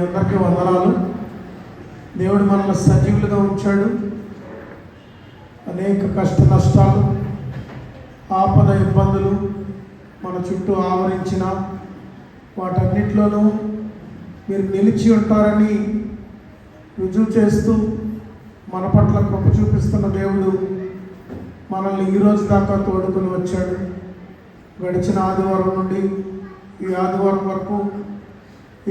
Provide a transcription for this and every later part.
అందరికీ వందనాలు. దేవుడు మనల్ని సజీవులుగా ఉంచాడు. అనేక కష్ట నష్టాలు, ఆపద ఇబ్బందులు మన చుట్టూ ఆవరించిన వాటన్నిటిలోనూ మీరు నిలిచి ఉంటారని రుజువు చేస్తూ మన పట్ల కృప చూపిస్తున్న దేవుడు మనల్ని ఈరోజు దాకా తోడుకొని వచ్చాడు. గడిచిన ఆదివారం నుండి ఈ ఆదివారం వరకు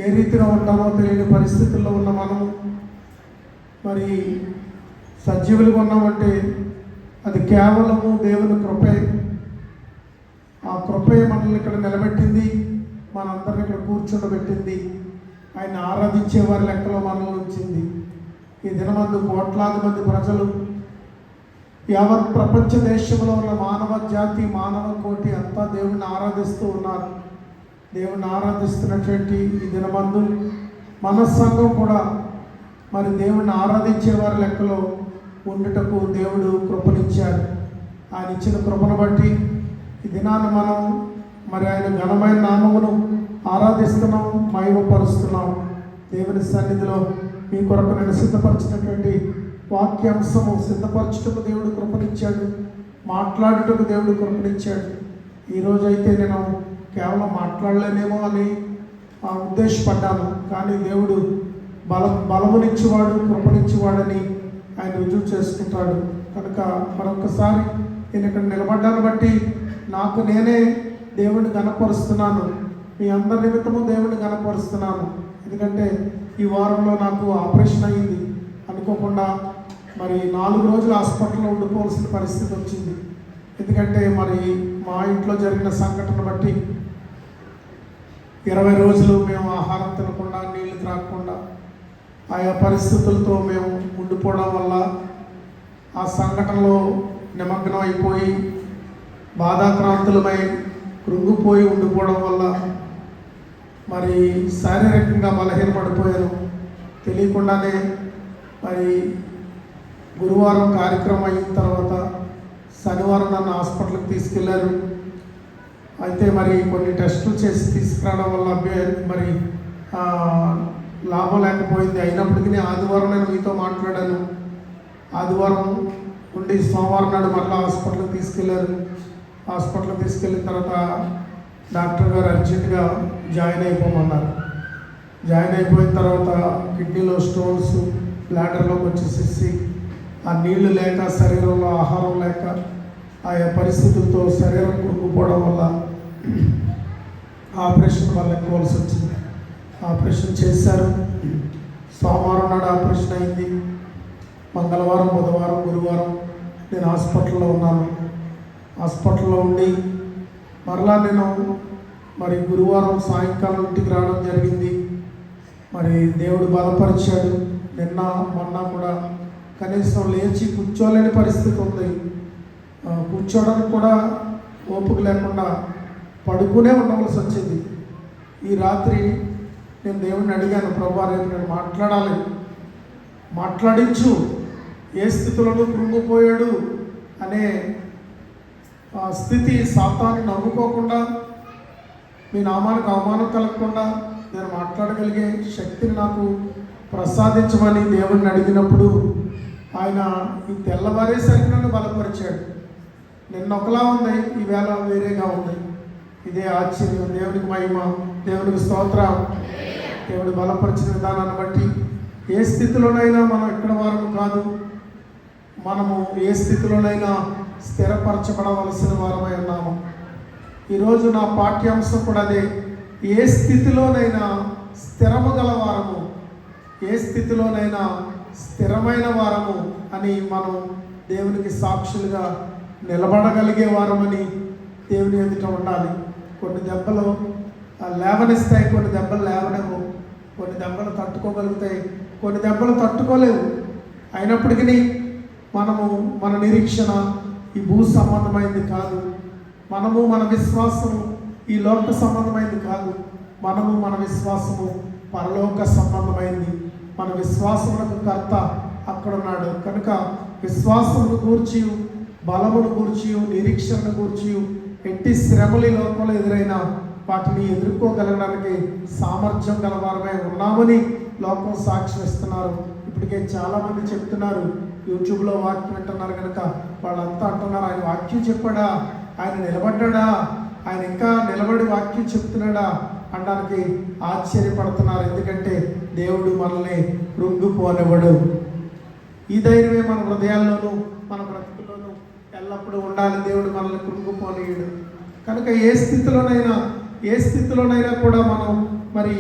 ఏ రీతిగా ఉంటామో తెలియని పరిస్థితుల్లో ఉన్న మనము మరి సజీవులుగా ఉన్నామంటే అది కేవలము దేవుని కృపే. ఆ కృపే మనల్ని ఇక్కడ నిలబెట్టింది, మనందరిని ఇక్కడ కూర్చుండబెట్టింది, ఆయన ఆరాధించే వారి లెక్కలో మనల్ని ఉంచింది. ఈ దినమందు కోట్లాది మంది ప్రజలు యావత్ ప్రపంచ దేశంలో ఉన్న మానవ జాతి, మానవ కోటి అంతా దేవుణ్ణి ఆరాధిస్తూ ఉన్నారు. దేవుణ్ణి ఆరాధిస్తున్నటువంటి ఈ దినమందు మన సంఘం కూడా మరి దేవుణ్ణి ఆరాధించే వారి లెక్కలో ఉండుటకు దేవుడు కృపనిచ్చాడు. ఆయన ఇచ్చిన కృపను బట్టి ఈ దినాన్ని మనం మరి ఆయన ఘనమైన నామమును ఆరాధిస్తున్నాం, మహిమపరుస్తున్నాం. దేవుని సన్నిధిలో మీ కొరకు నేను సిద్ధపరిచినటువంటి వాక్యాంశము సిద్ధపరచుటకు దేవుడు కృపనిచ్చాడు, మాట్లాడుటకు దేవుడు కృపనిచ్చాడు. ఈరోజైతే నేను కేవలం మాట్లాడలేనేమో అని ఉద్దేశపడ్డాను, కానీ దేవుడు బలమునిచ్చేవాడు, కృపనిచ్చేవాడని ఆయన రుజువు చేసుకుంటాడు. కనుక మరొకసారి నేను ఇక్కడ నిలబడ్డాను బట్టి నాకు నేనే దేవుడిని గణపరుస్తున్నాను, మీ అందరి నిమిత్తము దేవుడిని గణపరుస్తున్నాను. ఎందుకంటే ఈ వారంలో నాకు ఆపరేషన్ అయ్యింది. అనుకోకుండా మరి 4 రోజులు హాస్పిటల్లో ఉండిపోవాల్సిన పరిస్థితి వచ్చింది. ఎందుకంటే మరి మా ఇంట్లో జరిగిన సంఘటన బట్టి 20 రోజులు మేము ఆహారం తినకుండా, నీళ్లు త్రాగకుండా ఆయా పరిస్థితులతో మేము ఉండిపోవడం వల్ల ఆ సంఘటనలో నిమగ్నం అయిపోయి బాధాక్రాంతులమై కృంగిపోయి ఉండిపోవడం వల్ల మరి శారీరకంగా బలహీనపడిపోయాను. తెలియకుండానే మరి గురువారం కార్యక్రమం అయిన తర్వాత శనివారం నన్ను హాస్పిటల్కి తీసుకెళ్లారు. అయితే మరి కొన్ని టెస్టులు చేసి తీసుకురావడం వల్ల మరి లాభం లేకపోయింది. అయినప్పటికీ ఆదివారం నేను మీతో మాట్లాడాను. ఆదివారం ఉండి సోమవారం నాడు మళ్ళీ హాస్పిటల్కి తీసుకెళ్లారు. హాస్పిటల్కి తీసుకెళ్ళిన తర్వాత డాక్టర్ గారు అర్జెంటుగా జాయిన్ అయిపోమన్నారు. జాయిన్ అయిపోయిన తర్వాత కిడ్నీలో స్టోన్స్ బ్లాడర్లోకి వచ్చేసేసి ఆ నీళ్లు లేక, శరీరంలో ఆహారం లేక, ఆయా పరిస్థితులతో శరీరం కురుకుపోవడం వల్ల ఆపరేషన్ వల్ల ఎక్కువలసి వచ్చింది. ఆపరేషన్ చేశారు. సోమవారం నాడు ఆపరేషన్ అయింది. మంగళవారం, బుధవారం, గురువారం నేను హాస్పిటల్లో ఉన్నాను. హాస్పిటల్లో ఉండి మరలా నేను మరి గురువారం సాయంకాలం ఇంటికి రావడం జరిగింది. మరి దేవుడు బలపరిచాడు. నిన్న మొన్న కూడా కనీసం లేచి కూర్చోలేని పరిస్థితి ఉంది. కూర్చోవడానికి కూడా ఓపిక లేకుండా పడుకునే ఉండవలసి వచ్చింది. ఈ రాత్రి నేను దేవుడిని అడిగాను, ప్రభువా రేపు నేను మాట్లాడాలి, మాట్లాడించు, ఏ స్థితిలోనూ కృంగిపోయాడు అనే స్థితి సాతాన్ని నమ్ముకోకుండా, మీ నామానికి అవమానం కలగకుండా నేను మాట్లాడగలిగే శక్తిని నాకు ప్రసాదించమని దేవుడిని అడిగినప్పుడు ఆయన ఈ తెల్లవారేసరికి నన్ను బలపరిచాడు. నిన్న ఒకలా ఉంది, ఈవేళ వేరేగా ఉంది. ఇదే ఆశ్చర్యం. దేవునికి మహిమ, దేవునికి స్తోత్రం. దేవుడు బలపరిచిన విధానాన్ని బట్టి ఏ స్థితిలోనైనా మనం ఇక్కడ వారము కాదు, మనము ఏ స్థితిలోనైనా స్థిరపరచబడవలసిన వారమై ఉన్నాము. ఈరోజు నా పాఠ్యాంశం కూడా అదే. ఏ స్థితిలోనైనా స్థిరము గల వారము, ఏ స్థితిలోనైనా స్థిరమైన వారము అని మనం దేవునికి సాక్షులుగా నిలబడగలిగే వారమని దేవుని ఎదుట ఉండాలి. కొన్ని దెబ్బలు లేవనిస్తాయి, కొన్ని దెబ్బలు లేవలేవు, కొన్ని దెబ్బలు తట్టుకోగలుగుతాయి, కొన్ని దెబ్బలు తట్టుకోలేవు. అయినప్పటికీ మనము మన నిరీక్షణ ఈ భూ సంబంధమైంది కాదు, మనము మన విశ్వాసము ఈ లోక సంబంధమైంది కాదు, మనము మన విశ్వాసము పరలోక సంబంధమైంది. మన విశ్వాసములకు కర్త అక్కడ ఉన్నాడు. కనుక విశ్వాసమును గూర్చి, బలమును గూర్చి, నిరీక్షణను గూర్చి ఎట్టి శ్రమలు లోకంలో ఎదురైనా వాటిని ఎదుర్కోగలగడానికి సామర్థ్యం గలవారమే ఉన్నామని లోకం సాక్ష్యం ఇస్తున్నారు. ఇప్పటికే చాలామంది చెప్తున్నారు, యూట్యూబ్లో వాక్యం వింటున్నారు కనుక వాళ్ళంతా అంటున్నారు, ఆయన వాక్యం చెప్పాడా, ఆయన నిలబడ్డా, ఆయన ఇంకా నిలబడి వాక్యం చెప్తున్నాడా అనడానికి ఆశ్చర్యపడుతున్నారు. ఎందుకంటే దేవుడు మనల్ని కృంగిపోనివ్వడు. ఈ ధైర్యమే మన హృదయాల్లోనూ మన బ్రతుకుల్లోనూ ఎల్లప్పుడూ ఉండాలి. దేవుడు మనల్ని కృంగిపోనీయడు. కనుక ఏ స్థితిలోనైనా కూడా మనం మరి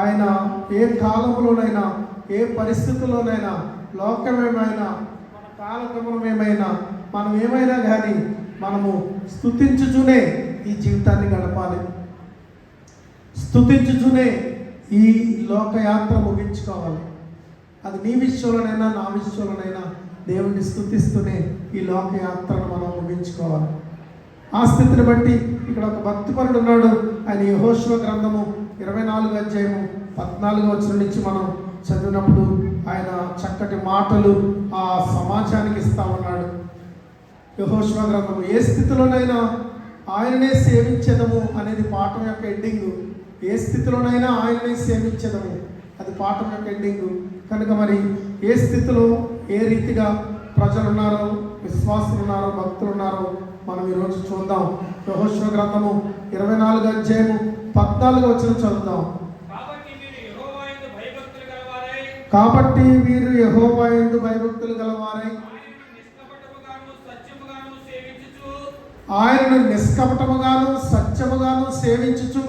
ఆయన ఏ కాలంలోనైనా ఏ పరిస్థితుల్లోనైనా లోకమేమైనా మన కాలక్రమం ఏమైనా మనం ఏమైనా కానీ మనము స్తుతించుచునే ఈ జీవితాన్ని గడపాలి. స్తుతించుచునే ఈ లోకయాత్ర ముగించుకోవాలి. అది నీ విషయంలోనైనా నా విషయంలోనైనా దేవుణ్ణి స్తుతిస్తూనే ఈ లోకయాత్రను మనం ముగించుకోవాలి. ఆ స్థితిని బట్టి ఇక్కడ ఒక భక్తిపరుడు ఉన్నాడు. ఆయన యెహోషువ గ్రంథము 24వ అధ్యాయము 14వ వచనం నుంచి మనం చదివినప్పుడు ఆయన చక్కటి మాటలు ఆ సమాజానికి ఇస్తా ఉన్నాడు. యెహోషువ గ్రంథము ఏ స్థితిలోనైనా ఆయననే సేవించెదము అనేది పాఠం యొక్క ఎండింగ్. ఏ స్థితిలోనైనా ఆయననే సేవించెదము అది పాఠం యొక్క ఎండింగ్. కనుక మరి ఏ స్థితిలో ఏ రీతిగా ప్రజలు ఉన్నారో, విశ్వాసులు ఉన్నారో, భక్తులు ఉన్నారో మనం ఈరోజు చూద్దాం. యెహోషువ గ్రంథము 24వ అధ్యాయము 14వ వచనం చదువుదాం. కాబట్టి వీరు యెహోవా యందు భయభక్తులు గలవారై ఆయనను నిష్కపటముగాను సత్యముగాను సేవించుచు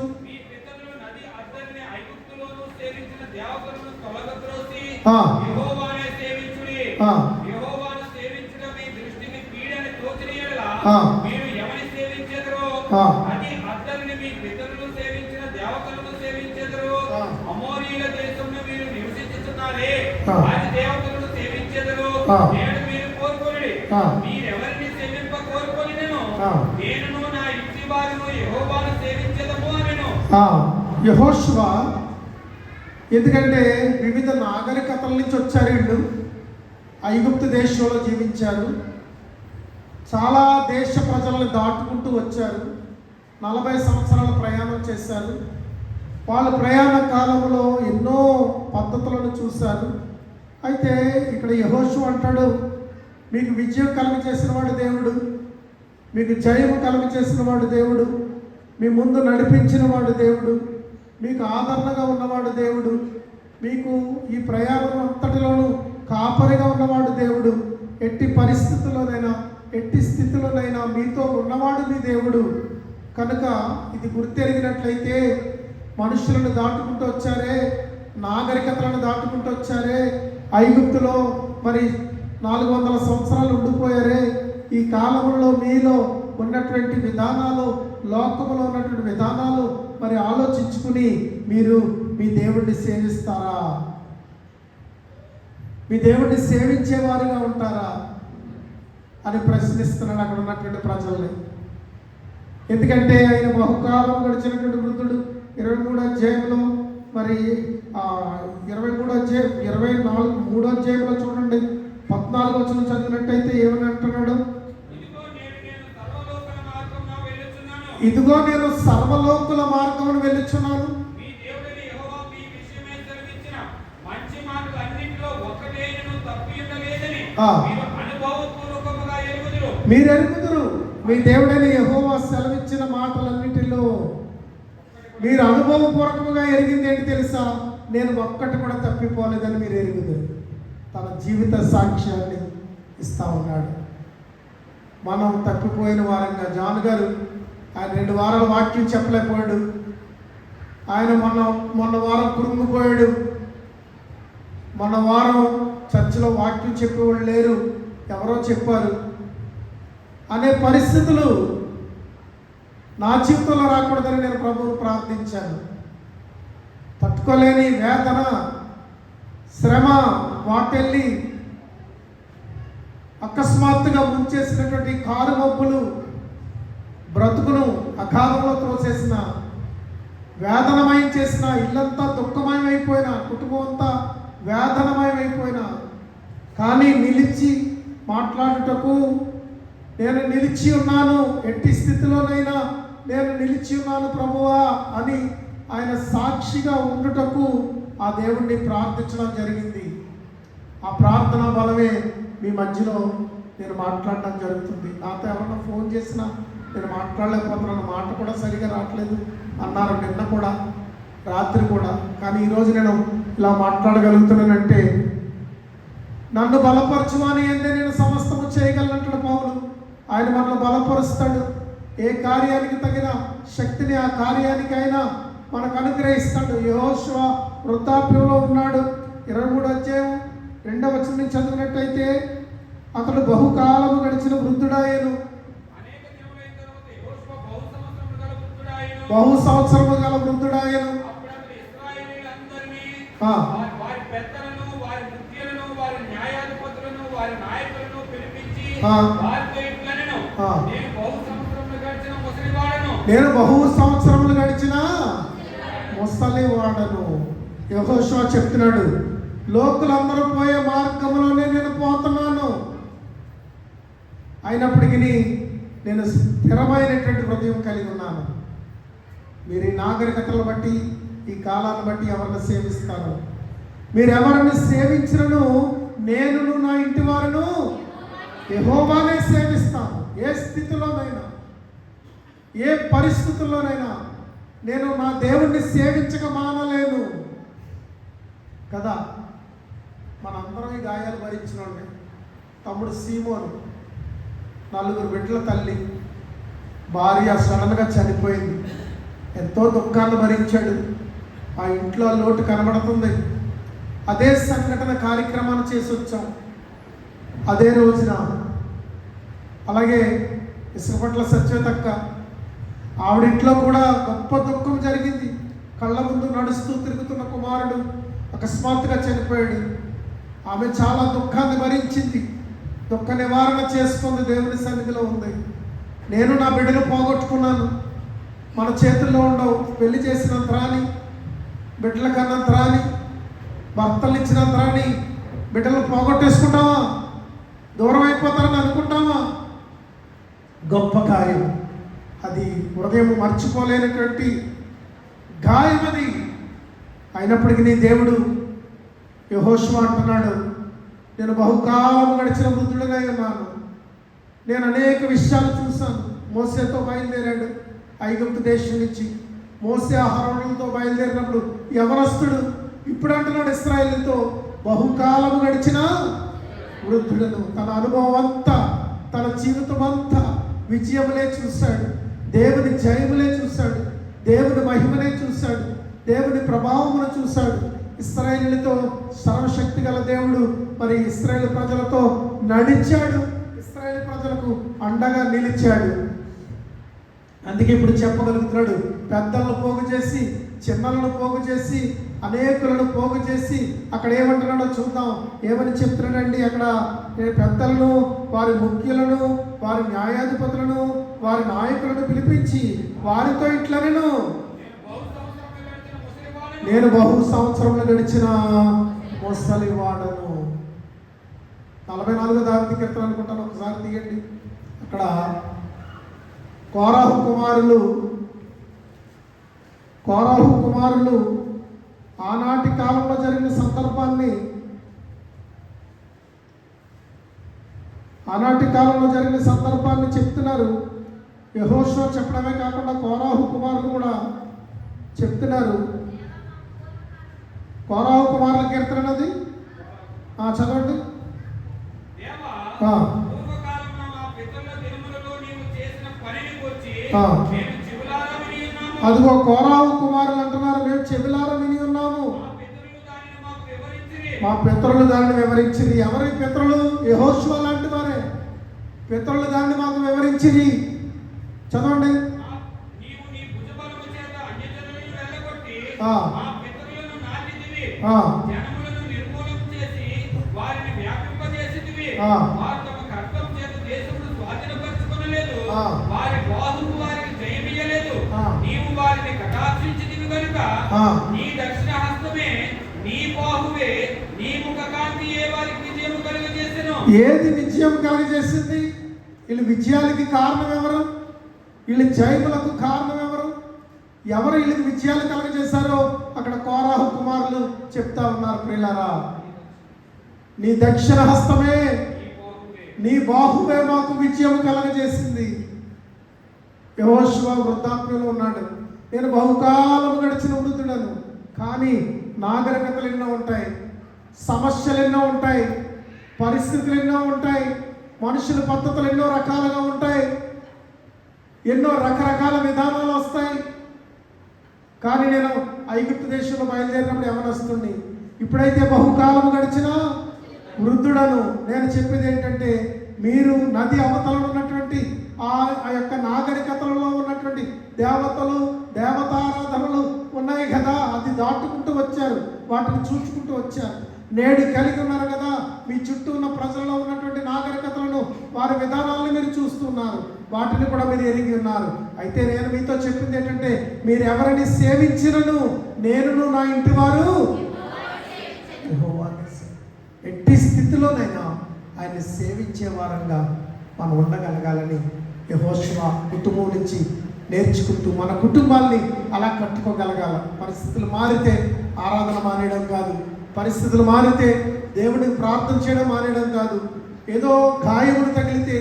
యెహోషువ ఎందుకంటే వివిధ నాగరికతల నుంచి వచ్చారు. వీళ్ళు ఐగుప్తు దేశంలో జీవించారు. చాలా దేశ ప్రజలను దాటుకుంటూ వచ్చారు. 40 సంవత్సరాల ప్రయాణం చేశారు. వాళ్ళ ప్రయాణ కాలంలో ఎన్నో పద్ధతులను చూశారు. అయితే ఇక్కడ యెహోషువ అంటాడు, మీకు విజయం కలుగజేసిన వాడు దేవుడు, మీకు జయము కలుగజేసిన వాడు దేవుడు, మీ ముందు నడిపించిన వాడు దేవుడు, మీకు ఆదరణగా ఉన్నవాడు దేవుడు, మీకు ఈ ప్రయాణం అంతటిలోనూ కాపరిగా ఉన్నవాడు దేవుడు, ఎట్టి పరిస్థితుల్లోనైనా ఎట్టి స్థితిలోనైనా మీతో ఉన్నవాడు మీ దేవుడు. కనుక ఇది గుర్తెరిగినట్లయితే మనుషులను దాటుకుంటూ వచ్చారే, నాగరికతలను దాటుకుంటూ వచ్చారే, ఐగుప్తులో మరి 400 సంవత్సరాలు ఉండిపోయారే, ఈ కాలంలో మీలో ఉన్నటువంటి విధానాలు, లోకంలో ఉన్నటువంటి విధానాలు మరి ఆలోచించుకుని మీరు మీ దేవుడిని సేవిస్తారా? మీ దేవుడిని సేవించేవారుగా ఉంటారా అని ప్రశ్నిస్తున్నాడు అక్కడ ఉన్నటువంటి ప్రజల్ని. ఎందుకంటే ఆయన బహుకాలం గడిచినటువంటి వృద్ధుడు 23వ అధ్యాయంలో మరి 23వ అధ్యాయం 3వ అధ్యాయంలో చూడండి 14వ వచనం చదివినట్టయితే ఏమని అంటున్నాడు? ఇదిగో నేను సర్వలోకుల మార్గమును వెళ్ళుచున్నాను. మీరు ఎరుగుదురు, మీ దేవుడైన యెహోవా సెలవిచ్చిన మాటలన్నిటిలో మీరు అనుభవపూర్వకంగా ఎరిగింది ఏంటి తెలుసా? నేను ఒక్కటి కూడా తప్పిపోలేదని మీరు ఎరుగుదురు. తన జీవిత సాక్ష్యాన్ని ఇస్తా ఉన్నాడు. మనం తప్పిపోయిన వారంగా జాన్ గారు ఆయన 2 వారాల వాక్యం చెప్పలేకపోయాడు. ఆయన మొన్న వారం కురుంగిపోయాడు. మొన్న వారం చర్చిలో వాక్యం చెప్పేవాళ్ళు లేరు, ఎవరో చెప్పారు అనే పరిస్థితులు నా జీవితంలో రాకూడదని నేను ప్రభువును ప్రార్థించాను. తట్టుకోలేని వేదన, శ్రమ వాటెళ్ళి అకస్మాత్తుగా ముంచేసినటువంటి కారు మబ్బులు బ్రతుకును అకాలంలో తోసేసిన, వేదనమయం చేసిన, ఇల్లంతా దుఃఖమయమైపోయిన, కుటుంబం అంతా వేదనమయమైపోయిన, కానీ నిలిచి మాట్లాడుటకు నేను నిలిచి ఉన్నాను. ఎట్టి స్థితిలోనైనా నేను నిలిచి ఉన్నాను ప్రభువా అని ఆయన సాక్షిగా ఉండుటకు ఆ దేవుణ్ణి ప్రార్థించడం జరిగింది. ఆ ప్రార్థన బలమే మీ మధ్యలో నేను మాట్లాడడం జరుగుతుంది. నాతో ఎవరన్నా ఫోన్ చేసినా నేను మాట్లాడలేకపోతున్నాను, మాట కూడా సరిగా రావట్లేదు అన్నారు నిన్న కూడా, రాత్రి కూడా. కానీ ఈరోజు నేను ఇలా మాట్లాడగలుగుతున్నానంటే నన్ను బలపరచువాని ఏందే నేను సమస్తము చేయగలనంటాడు పౌలు. ఆయన మనల్ని బలపరుస్తాడు. ఏ కార్యానికి తగిన శక్తిని ఆ కార్యానికి అయినా మనకు అనుగ్రహిస్తాడు. యెహోషువ వృద్ధాప్యంలో ఉన్నాడు. 23వ అధ్యాయం 2వ వచనం నుంచి చదివినట్టయితే అతడు బహుకాలము గడిచిన వృద్ధుడాయను. బహు సంవత్సరము గల వృద్ధుడాయను. నేను బహు సంవత్సరములు గడిచిన ముసలివాడను. యెహోషువ చెప్తున్నాడు, లోకులందరూ పోయే మార్గంలోనే నేను పోతున్నాను, అయినప్పటికీ నేను స్థిరమైనటువంటి హృదయం కలిగి ఉన్నాను. మీరు ఈ నాగరికతలను బట్టి ఈ కాలాన్ని బట్టి ఎవరిని సేవిస్తారు? మీరు ఎవరిని సేవించినను నేను నా ఇంటి వారును యెహోవానే సేవిస్తాను. ఏ స్థితిలోనైనా ఏ పరిస్థితుల్లోనైనా నేను నా దేవుణ్ణి సేవించక మానలేను కదా. మనందరం ఈ గాయాలు భరించిన వాళ్ళే. తమ్ముడు సీమోను 4 బిడ్డల తల్లి, భార్య సడన్గా చనిపోయింది. ఎంతో దుఃఖాన్ని భరించాడు. ఆ ఇంట్లో లోటు కనబడుతుంది. అదే సంఘటన కార్యక్రమాన్ని చేసి వచ్చాం అదే రోజున. అలాగే ఇసుకపట్ల సత్యతక్క ఆవిడింట్లో కూడా గొప్ప దుఃఖం జరిగింది. కళ్ళ ముందు నడుస్తూ తిరుగుతున్న కుమారుడు అకస్మాత్తుగా చనిపోయాడు. ఆమె చాలా దుఃఖాన్ని భరించింది. దుఃఖ నివారణ చేసుకుంది, దేవుని సన్నిధిలో ఉంది. నేను నా బిడ్డను పోగొట్టుకున్నాను. మన చేతుల్లో ఉండవు. పెళ్లి చేసినంత రాని, బిడ్డల కన్నంత రాని, భర్తలు ఇచ్చినంత రాని బిడ్డలు పోగొట్టేసుకుంటావా? దూరం అయిపోతారని అనుకుంటావా? గొప్ప గాయం అది, హృదయం మర్చిపోలేనటువంటి గాయం అది. అయినప్పటికీ నీ దేవుడు యెహోషువ అంటున్నాడు, నేను బహుకాలం గడిచిన వృద్ధుడిగా ఉన్నాను. నేను అనేక విషయాలు చూశాను. మోసేతో బయలుదేరాడు ఐగుప్తు దేశం నుంచి. మోసే ఆహారంతో బయలుదేరినప్పుడు యవనస్తుడు. ఇప్పుడు అంటున్నాడు ఇశ్రాయేలుతో బహుకాలం గడిచిన వృద్ధుడను. తన అనుభవం అంతా, తన జీవితం అంతా విజయములే చూశాడు, దేవుని జయములే చూశాడు, దేవుని మహిమనే చూశాడు, దేవుని ప్రభావమును చూశాడు. ఇశ్రాయేలుతో సర్వశక్తి గల దేవుడు మరి ఇశ్రాయేలు ప్రజలతో నడిచాడు, ఇశ్రాయేలు ప్రజలకు అండగా నిలిచాడు. అందుకే ఇప్పుడు చెప్పగలుగుతున్నాడు, పెద్దలను పోగు చేసి, చిన్నలను పోగు చేసి, అనేకులను పోగు చేసి. అక్కడ ఏమంటున్నాడో చూద్దాం. ఏమని చెప్తున్నాడండి అక్కడ? పెద్దలను, వారి ముఖ్యులను, వారి న్యాయాధిపతులను, వారి నాయకులను పిలిపించి వారితో ఇట్లనేను, నేను బహు సంవత్సరములు గడిచిన ముసలివాడను. 44వ దావీదు కీర్తన అనుకుంటాను, ఒకసారి తీయండి. అక్కడ కోరాహు కుమారులు ఆనాటి కాలంలో జరిగిన సందర్భాన్ని చెప్తున్నారు. యెహోషువ చెప్పడమే కాకుండా కోరాహు కుమారులు కూడా చెప్తున్నారు. కోరాహు కుమారుల కీర్తన అది చదవండి. అదిగో కోరాహు కుమారులు అంటున్నారు, మేము చెవిలారా విని ఉన్నాము, మా పితరులు దాన్ని వివరించింది. ఎవరి పితరులు? యెహోషువ లాంటి వారే. పితరులు దాన్ని మాకు వివరించింది. చదవండి. ఏది విజయం కలుగజేసింది? వీళ్ళు విజయాలకి కారణం ఎవరు? వీళ్ళ జయములకు కారణం ఎవరు వీళ్ళకి విజయాలు కలగజేశారో అక్కడ కోరాహు కుమారులు చెప్తా ఉన్నారు. ప్రియులారా, నీ దక్షిణ హస్తమే, నీ బాహువే మాకు విజయం కలగజేసింది. యెహోషువ వృద్ధాప్యంలో ఉన్నాడు. నేను బహుకాలం గడిచిన వృద్ధుడను, కానీ నాగరికతలు ఎన్నో ఉంటాయి, సమస్యలు ఎన్నో ఉంటాయి, పరిస్థితులు ఎన్నో ఉంటాయి, మనుషుల పద్ధతులు ఎన్నో రకాలుగా ఉంటాయి, ఎన్నో రకరకాల విధానాలు వస్తాయి. కానీ నేను ఐగుప్తు దేశంలో బయలుదేరినప్పుడు యవనస్తుడిని, ఇప్పుడైతే బహుకాలం గడిచిన వృద్ధుడను. నేను చెప్పేది ఏంటంటే, మీరు నది అవతల ఉన్నటువంటి ఆ యొక్క నాగరికతలలో ఉన్నటువంటి దేవతలు, దేవతారాధనలు ఉన్నాయి కదా, అది దాటుకుంటూ వచ్చారు, వాటిని చూసుకుంటూ వచ్చారు. నేడు కలిగి ఉన్నారు కదా, మీ చుట్టూ ఉన్న ప్రజల్లో ఉన్నటువంటి నాగరికతలను, వారి విధానాలను మీరు చూస్తున్నారు, వాటిని కూడా మీరు ఎరిగి ఉన్నారు. అయితే నేను మీతో చెప్పింది ఏంటంటే, మీరు ఎవరిని సేవించినను నేనును నా ఇంటి వారు ఎట్టి స్థితిలోనైనా ఆయన్ని సేవించే వారంగా మనం ఉండగలగాలని యెహోషువ కుటుంబం నుంచి నేర్చుకుంటూ మన కుటుంబాల్ని అలా కట్టుకోగలగాల. పరిస్థితులు మారితే ఆరాధన మానేయడం కాదు, పరిస్థితులు మారితే దేవుడిని ప్రార్థన చేయడం మానేయడం కాదు, ఏదో గాయములు తగిలితే,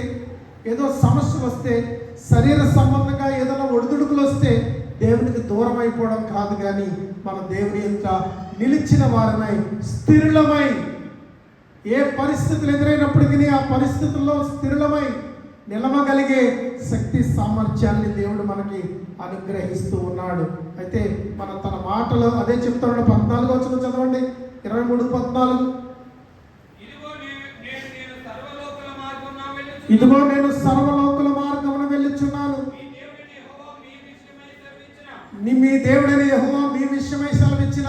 ఏదో సమస్యలు వస్తే, శరీర సంబంధంగా ఏదైనా ఒడిదుడుకులు వస్తే దేవునికి దూరం అయిపోవడం కాదు, కానీ మన దేవుని యొక్క నిలిచిన వారమై స్థిరులమై, ఏ పరిస్థితులు ఎదురైనప్పటికీ ఆ పరిస్థితుల్లో స్థిరులమై నిలవగలిగే శక్తి సామర్థ్యాన్ని దేవుడు మనకి అనుగ్రహిస్తూ ఉన్నాడు. అయితే మన తన మాటలు అదే చెప్తాడు. 14వ వచనం చదవండి, 23:14. ఇదిగో నేను సర్వలోకుల మార్గమున వెళ్ళుచున్నాను, మీ దేవుడైన యెహోవా మీ విషయమై సెలవిచ్చిన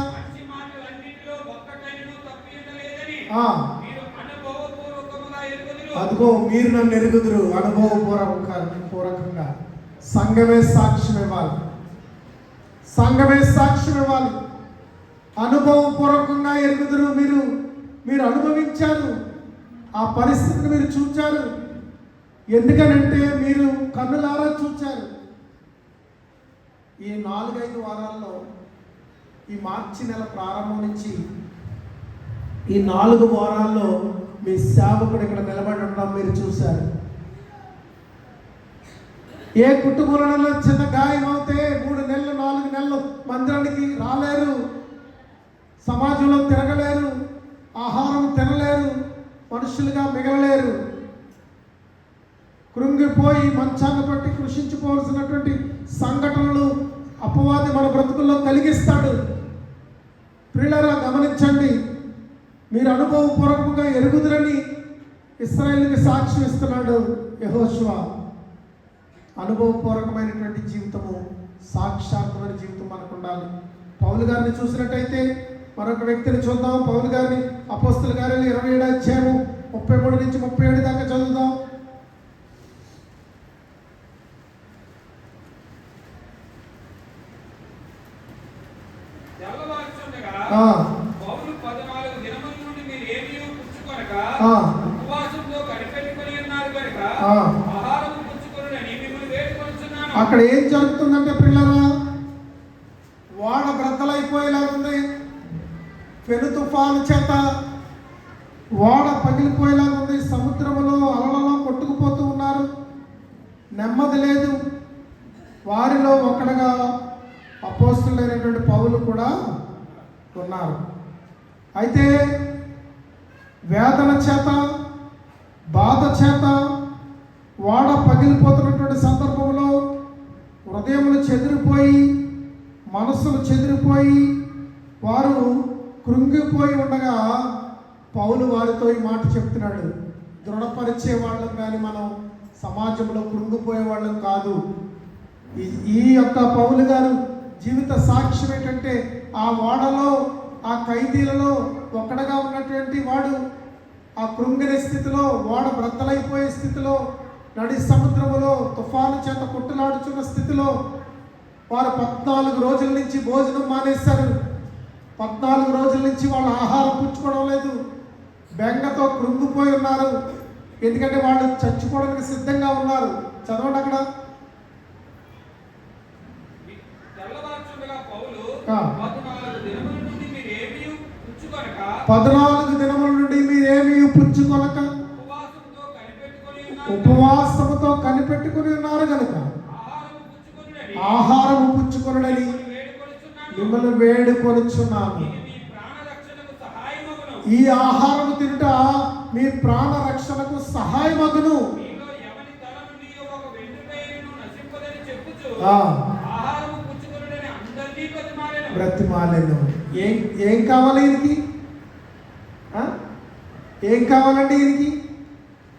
అదిగో మీరు నన్ను ఎరుగుదురు. అనుభవపూర్వకంగా సంఘమే సాక్ష్యం ఇవ్వాలి, సంఘమే సాక్ష్యం ఇవ్వాలి. అనుభవపూర్వకంగా ఎరుగుదురు. మీరు అనుభవించారు, ఆ పరిస్థితిని మీరు చూచారు. ఎందుకనంటే మీరు కన్నులారా చూచారు. ఈ 4-5 వారాల్లో, ఈ మార్చి నెల ప్రారంభం నుంచి ఈ 4 వారాల్లో మీ సేవకుడు ఇక్కడ నిలబడి ఉండడం మీరు చూశారు. ఏ కుటుంబంలో చిన్న గాయం అవుతే 3 నెలలు 4 నెలలు మందిరానికి రాలేరు, సమాజంలో తిరగలేరు, ఆహారం తినలేరు, మనుషులుగా మిగలలేరు, కృంగిపోయి మంచాన్ని బట్టి కృషించుకోవాల్సినటువంటి సంఘటనలు అపవాది మన బ్రతుకుల్లో కలిగిస్తాడు. ప్రియులారా, గమనించండి, మీరు అనుభవపూర్వకంగా ఎరుగుదురని ఇశ్రాయేలుకి సాక్ష్యం ఇస్తున్నాడు యెహోషువ. అనుభవపూర్వకమైనటువంటి జీవితము, సాక్షాత్మైన జీవితం మనకు ఉండాలి. పౌలు గారిని చూసినట్టయితే మరొక వ్యక్తిని చూద్దాం. పౌలు గారిని అపోస్తలుల కార్యాలు 27వ అధ్యాయము 33 నుంచి 37 దాకా చదువుదాం. అక్కడ ఏం జరుగుతుందంటే పిల్లరా, వాడ బ్రద్దలైపోయేలా ఉంది. పెను తుఫాను చేత వాడ పగిలిపోయేలా ఉంది. సముద్రంలో అలలలో కొట్టుకుపోతూ ఉన్నారు, నెమ్మది లేదు. వారిలో ఒకడుగా అపోస్తలుడైనటువంటి పౌలు కూడా ఉన్నారు. అయితే వేదన చేత, బాధ చేత వాడ పగిలిపోతున్నటువంటి సందర్భంలో హృదయములు చెదిరిపోయి, మనస్సులు చెదిరిపోయి, వారు కృంగిపోయి ఉండగా పౌలు వారితో ఈ మాట చెప్తున్నాడు. దృఢపరిచే వాళ్ళం కానీ మనం సమాజంలో కృంగిపోయే వాళ్ళం కాదు. ఈ యొక్క పౌలు గారు జీవిత సాక్ష్యం ఏంటంటే, ఆ వాడలో, ఆ ఖైదీలలో ఒక్కడగా ఉన్నటువంటి వాడు ఆ కృంగిన స్థితిలో, వాడ బ్రద్దలైపోయే స్థితిలో, నడి సముద్రములో తుఫాను చేత కొట్టులాడుచున్న స్థితిలో వారు 14 రోజుల నుంచి భోజనం మానేశారు. 14 రోజుల నుంచి వాళ్ళు ఆహారం పుచ్చుకోవడం లేదు. బెంగతో కృంగిపోయి ఉన్నారు. ఎందుకంటే వాళ్ళు చచ్చిపోవడానికి సిద్ధంగా ఉన్నారు. చదవండి అక్కడ, 14 దినముల నుండి మీరేమీ పుచ్చుకొనక ఉపవాసముతో కనిపెట్టుకుని ఉన్నారు కనుక ఆహారము పుచ్చుకొనుడని మిమ్మల్ని వేడుకొనుచున్నాను. ఈ ఆహారము తినుట మీ ప్రాణ రక్షణకు సహాయమగును. బ్రతిమాలెను. ఏం కావాలి ఈయనకి? ఏం కావాలండి ఈయనకి?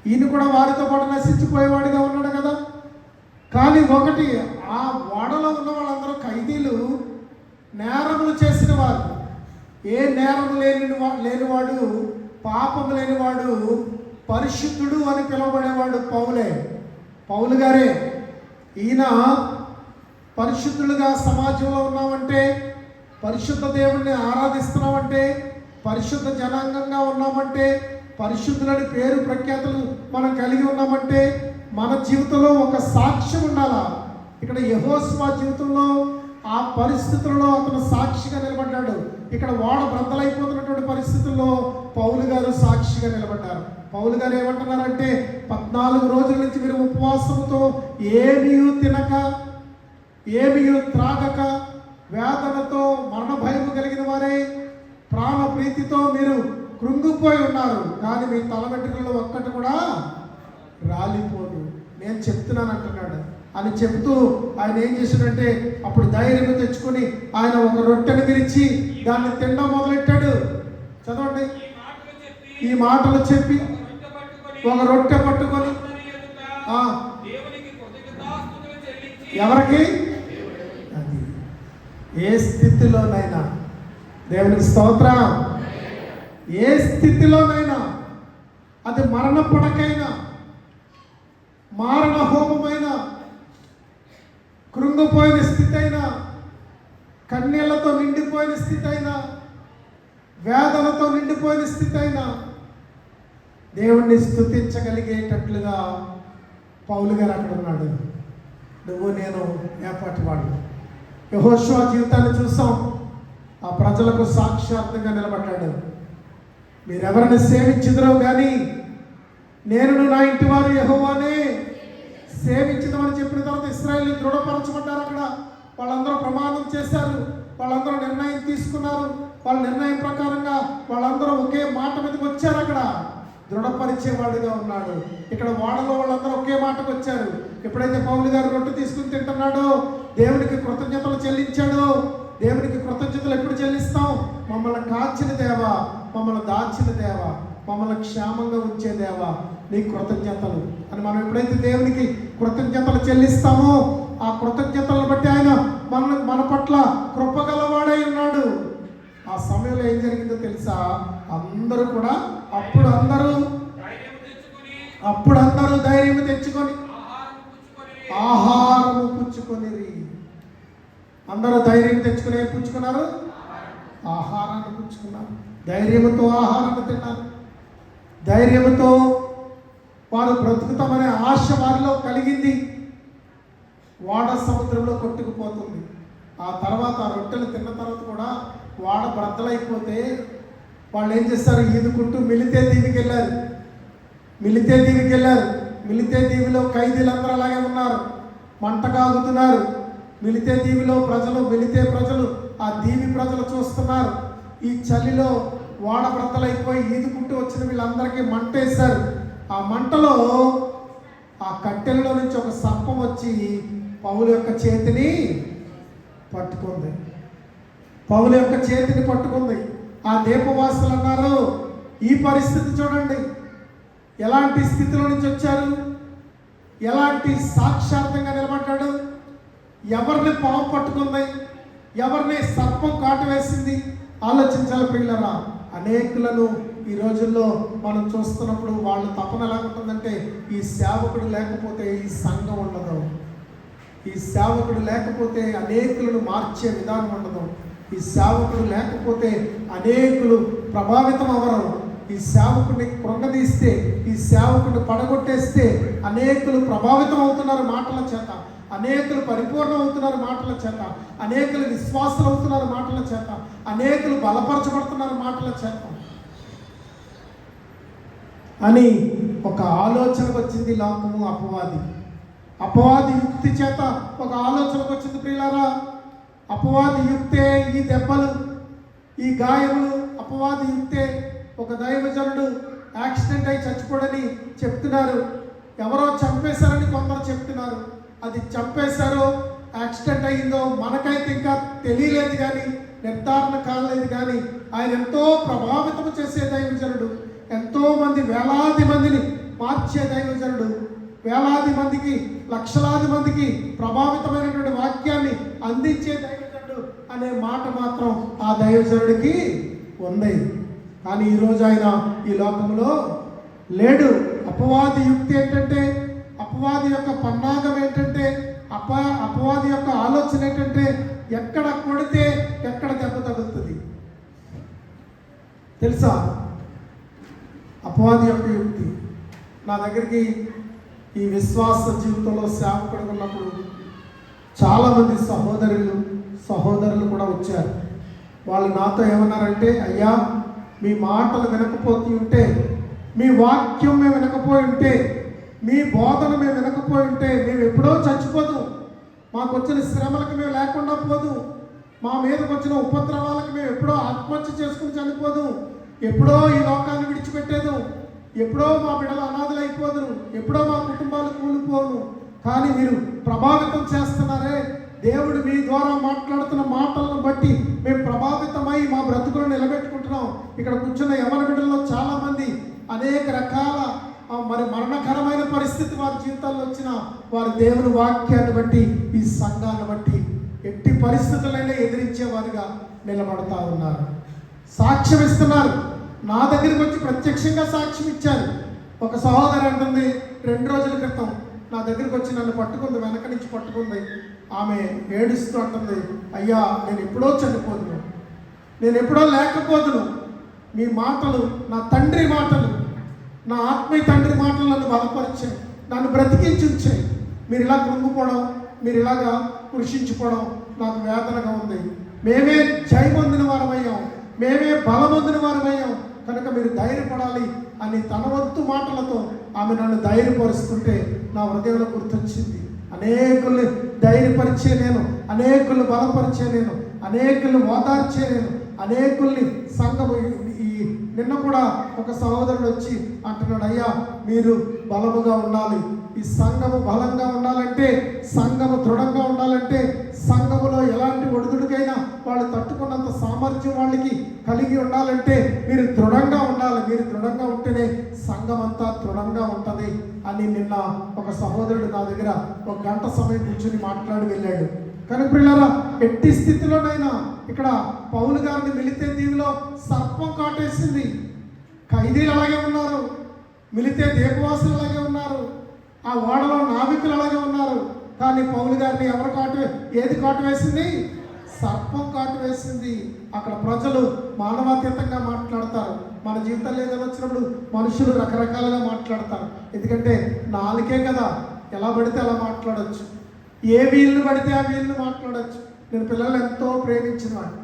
ఈయన కూడా వారితో పాటు నశించిపోయేవాడిగా ఉన్నాడు కదా. కానీ ఒకటి, ఆ ఓడలో ఉన్న వాళ్ళందరూ ఖైదీలు, నేరములు చేసిన వారు. ఏ నేరము లేనివాడు, పాపము లేనివాడు పరిశుద్ధుడు అని పిలువబడేవాడు పౌలు గారే. ఈయన పరిశుద్ధులుగా సమాజంలో ఉన్నామంటే, పరిశుద్ధ దేవుణ్ణి ఆరాధిస్తున్నామంటే, పరిశుద్ధ జనాంగంగా ఉన్నామంటే, పరిశుద్ధులని పేరు ప్రఖ్యాతులు మనం కలిగి ఉన్నామంటే మన జీవితంలో ఒక సాక్ష్యం ఉండాలా. ఇక్కడ యెహోషువ జీవితంలో ఆ పరిస్థితుల్లో అతను సాక్షిగా నిలబడ్డాడు. ఇక్కడ ఓడ బ్రద్దలైపోతున్నటువంటి పరిస్థితుల్లో పౌలు గారు సాక్షిగా నిలబడ్డారు. పౌలు గారు ఏమంటున్నారంటే, 14 రోజుల నుంచి మీరు ఉపవాసంతో ఏమీ తినక ఏమీ త్రాగక వేదనతో మరణ భయం కలిగిన వారే ప్రాణ ప్రీతితో మీరు కృంగిపోయి ఉన్నారు. కానీ మీ తల వెంట్రుకల్లో ఒక్కటి కూడా రాలిపోదు, నేను చెప్తున్నాను అంటున్నాడు. అని చెబుతూ ఆయన ఏం చేశాడంటే, అప్పుడు ధైర్యం తెచ్చుకొని ఆయన ఒక రొట్టెను విరిచి దాన్ని తినడం మొదలెట్టాడు. చదవండి. ఈ మాటలు చెప్పి ఒక రొట్టె పట్టుకొని ఎవరికి? అది ఏ స్థితిలోనైనా దేవునికి స్తోత్రం. ఏ స్థితిలోనైనా, అది మరణ పడకైనా, మారణ హోమమైన, కృంగిపోయిన స్థితి అయినా, కన్నీళ్లతో నిండిపోయిన స్థితి అయినా, వేదనతో నిండిపోయిన స్థితి అయినా దేవుణ్ణి స్తుతించగలిగేటట్లుగా పౌలు గారు అక్కడ ఉన్నాడు. నువ్వు నేను ఏపాటి వాడు. యెహోషువ జీవితాన్ని చూసాం. ఆ ప్రజలకు సాక్షాత్తంగా నిలబడ్డాడు. మీరెవరిని సేవించుదురో కానీ నేను నా ఇంటి వారు యెహోవానే సేవించుదామని చెప్పిన తర్వాత ఇశ్రాయేలు దృఢపరచబడ్డారు. అక్కడ వాళ్ళందరూ ప్రమాణం చేశారు, వాళ్ళందరూ నిర్ణయం తీసుకున్నారు. వాళ్ళ నిర్ణయం ప్రకారంగా వాళ్ళందరూ ఒకే మాట మీదకి వచ్చారు. అక్కడ దృఢపరిచేవాడుగా ఉన్నాడు. ఇక్కడ ఓడలో వాళ్ళందరూ ఒకే మాటకు వచ్చారు. ఎప్పుడైతే పౌలు గారు రొట్టె తీసుకుని తింటున్నాడో దేవునికి కృతజ్ఞతలు చెల్లించాడో, దేవునికి కృతజ్ఞతలు ఎప్పుడు చెల్లిస్తాం? మమ్మల్ని కాచిన దేవా, మమ్మల్ని దాచిన దేవా, మమ్మల్ని క్షేమంగా ఉంచే దేవా, నీ కృతజ్ఞతలు అని మనం ఎప్పుడైతే దేవునికి కృతజ్ఞతలు చెల్లిస్తామో ఆ కృతజ్ఞతలను బట్టి ఆయన మన పట్ల కృపగలవాడై ఉన్నాడు. ఆ సమయంలో ఏం జరిగిందో తెలుసా? అందరూ కూడా అప్పుడు అందరూ ధైర్యం తెచ్చుకొని ఆహారము పుచ్చుకొనిరి. అందరూ ధైర్యం తెచ్చుకుని ఏం పుచ్చుకున్నారు? ఆహారాన్ని పుచ్చుకున్నారు. ధైర్యంతో ఆహారాన్ని తిన్నారు. ధైర్యంతో వారు బ్రతుకుతామనే ఆశ వారిలో కలిగింది. వాడ సముద్రంలో కొట్టుకుపోతుంది. ఆ తర్వాత ఆ రొట్టెలు తిన్న తర్వాత కూడా వాడ బ్రద్దలైపోతే వాళ్ళు ఏం చేస్తారు? ఈదుకుంటూ మిలితే దీవికి వెళ్ళారు. మిలితే దీవిలో ఖైదీలందరూ అలాగే ఉన్నారు, మంట కాగుతున్నారు. మిలితే ప్రజలు ఆ దీవి ప్రజలు చూస్తున్నారు. ఈ చలిలో వాడ బ్రద్దలైపోయి ఈదుకుంటూ వచ్చిన వీళ్ళందరికీ మంట వేశారు. ఆ మంటలో ఆ కట్టెలలో నుంచి ఒక సర్పం వచ్చి పౌలు యొక్క చేతిని పట్టుకుంది. ఆ దీపవాసులు అన్నారు, ఈ పరిస్థితి చూడండి, ఎలాంటి స్థితిలో నుంచి వచ్చారు, ఎలాంటి సాక్షాత్తంగా నిలబడ్డాడు. ఎవరిని పాము పట్టుకుంది, ఎవరిని సర్పం కాటు వేసింది. ఆలోచించాలి ప్రియులరా. అనేకులను ఈ రోజుల్లో మనం చూస్తున్నప్పుడు వాళ్ళ తపన ఎలా ఉంటుందంటే, ఈ సేవకుడు లేకపోతే ఈ సంఘం ఉండదు, ఈ సేవకుడు లేకపోతే అనేకులను మార్చే విధానం ఉండదు, ఈ సేవకుడు లేకపోతే అనేకులు ప్రభావితం అవ్వరు, ఈ సేవకుడిని కృంగదీస్తే, ఈ సేవకుడిని పడగొట్టేస్తే అనేకులు ప్రభావితం అవుతున్నారు మాటల చేత. అనేకులు పరిపూర్ణం అవుతున్నారు మాటల చేత, అనేకులు విశ్వాసులు అవుతున్నారు మాటల చేత, అనేకులు బలపరచబడుతున్నారు మాటల చేత అని ఒక ఆలోచనకు వచ్చింది లోకము. అపవాది యుక్తి చేత ఒక ఆలోచనకు వచ్చింది ప్రియులారా. అపవాది యుక్తే ఈ దెబ్బలు, ఈ గాయములు అపవాది యుక్తే. ఒక దైవజనుడు యాక్సిడెంట్ అయి చచ్చిపోడని చెప్తున్నారు, ఎవరో చంపేశారని కొందరు చెప్తున్నారు. అది చంపేశారో యాక్సిడెంట్ అయ్యిందో మనకైతే ఇంకా తెలియలేదు, కానీ నిర్ధారణ కాలేదు. కానీ ఆయన ఎంతో ప్రభావితం చేసే దైవజనుడు, ఎంతోమంది వేలాది మందిని మార్చే దైవజనుడు, వేలాది మందికి లక్షలాది మందికి ప్రభావితమైనటువంటి వాక్యాన్ని అందించే దైవజనుడు అనే మాట మాత్రం ఆ దైవజనుడికి ఉంది. కానీ ఈరోజు ఆయన ఈ లోకంలో లేడు. అపవాది యుక్తి ఏంటంటే, అపవాది యొక్క పన్నాగం ఏంటంటే, అపవాది యొక్క ఆలోచన ఏంటంటే, ఎక్కడ కొడితే ఎక్కడ దెబ్బ తగులుతుంది తెలుసా? అపవాది యొక్క యుక్తి. నా దగ్గరికి ఈ విశ్వాస జీవితంలో సేవకుడు ఉన్నప్పుడు చాలామంది సహోదరులు కూడా వచ్చారు. వాళ్ళు నాతో ఏమన్నారంటే, అయ్యా మీ మాటలు వినకపోతూ ఉంటే, మీ వాక్యం మేము వినకపోయి ఉంటే, మీ బోధన మేము వినకపోయి ఉంటే మేము ఎప్పుడో చచ్చిపోదు. మాకు వచ్చిన శ్రమలకు మేము లేకుండా పోదు. మా మీదకి వచ్చిన ఉపద్రవాలకు మేము ఎప్పుడో ఆత్మహత్య చేసుకుని చనిపోదు. ఎప్పుడో ఈ లోకాన్ని విడిచిపెట్టేదు. ఎప్పుడో మా బిడ్డలు అనాథలు అయిపోదురు. ఎప్పుడో మా కుటుంబాలు కూలిపోను. కానీ మీరు ప్రభావితం చేస్తున్నారే, దేవుడు మీ ద్వారా మాట్లాడుతున్న మాటలను బట్టి మేము ప్రభావితమై మా బ్రతుకులను నిలబెట్టుకుంటున్నాం. ఇక్కడ కూర్చున్న యవన బిడ్డల్లో చాలామంది అనేక రకాల మరణకరమైన పరిస్థితి వారి జీవితాల్లో వచ్చిన వారి దేవుని వాక్యాన్ని బట్టి, ఈ సంఘాన్ని బట్టి ఎట్టి పరిస్థితులైనా ఎదిరించేవారుగా నిలబడతా ఉన్నారు, సాక్ష్యం ఇస్తున్నారు. నా దగ్గరికి వచ్చి ప్రత్యక్షంగా సాక్ష్యం ఇచ్చారు. ఒక సహోదరి అంటుంది, 2 రోజుల క్రితం నా దగ్గరికి వచ్చి నన్ను పట్టుకుంది, వెనక నుంచి పట్టుకుంది. ఆమె ఏడుస్తూ అంటుంది, అయ్యా నేను ఎప్పుడో చనిపోదును, నేను ఎప్పుడో లేకపోదును. మీ మాటలు నా తండ్రి మాటలు, నా ఆత్మీయ తండ్రి మాటలు నన్ను బలపరిచాయి, నన్ను బ్రతికించుంచాయి. మీరు ఇలా కృంగిపోవడం, మీరు ఇలాగా కృషించిపోవడం నాకు వేదనగా ఉంది. మేమే జయమొందిన వారమయ్యాం, మేమే బలమొందిన వారమయ్యాం, కనుక మీరు ధైర్యపడాలి అని తన వంతు మాటలతో ఆమె నన్ను ధైర్యపరుస్తుంటే నా హృదయంలో గుర్తొచ్చింది. అనేకుల్ని ధైర్యపరిచే నేను, అనేకుల్ని బలపరిచే నేను, అనేకుల్ని ఓదార్చే నేను, అనేకుల్ని సంఘము. నిన్న కూడా ఒక సహోదరుడు వచ్చి అంటున్నాడు, అయ్యా మీరు బలముగా ఉండాలి, ఈ సంఘము బలంగా ఉండాలంటే, సంఘము దృఢంగా ఉండాలంటే, సంఘములో ఎలాంటి ఒడిదుడికైనా వాళ్ళు తట్టుకున్నంత సామర్థ్యం వాళ్ళకి కలిగి ఉండాలంటే మీరు దృఢంగా ఉండాలి. మీరు దృఢంగా ఉంటేనే సంఘం అంతా దృఢంగా ఉంటుంది అని నిన్న ఒక సహోదరుడు నా దగ్గర 1 గంట సమయం కూర్చొని మాట్లాడి వెళ్ళాడు. కానీ ప్రియులారా, ఎట్టి స్థితిలోనైనా ఇక్కడ పౌలు గారిని మిలితే దీవిలో సర్పం కాటేసింది. ఖైదీలు అలాగే ఉన్నారు, మిలితే దీపవాసులు అలాగే ఉన్నారు, ఆ ఓడలో నావికులు అలాగే ఉన్నారు. కానీ పౌలు గారిని ఏది కాటు వేసింది? సర్పం కాటు వేసింది. అక్కడ ప్రజలు మానవాతీతంగా మాట్లాడతారు. మన జీవితంలో ఏదైనా వచ్చినప్పుడు మనుషులు రకరకాలుగా మాట్లాడతారు. ఎందుకంటే నాలుకే కదా, ఎలా పడితే అలా మాట్లాడచ్చు, ఏ వీళ్ళు పడితే ఆ వీళ్ళు మాట్లాడచ్చు. నేను పిల్లలు ఎంతో ప్రేమించిన వాడిని,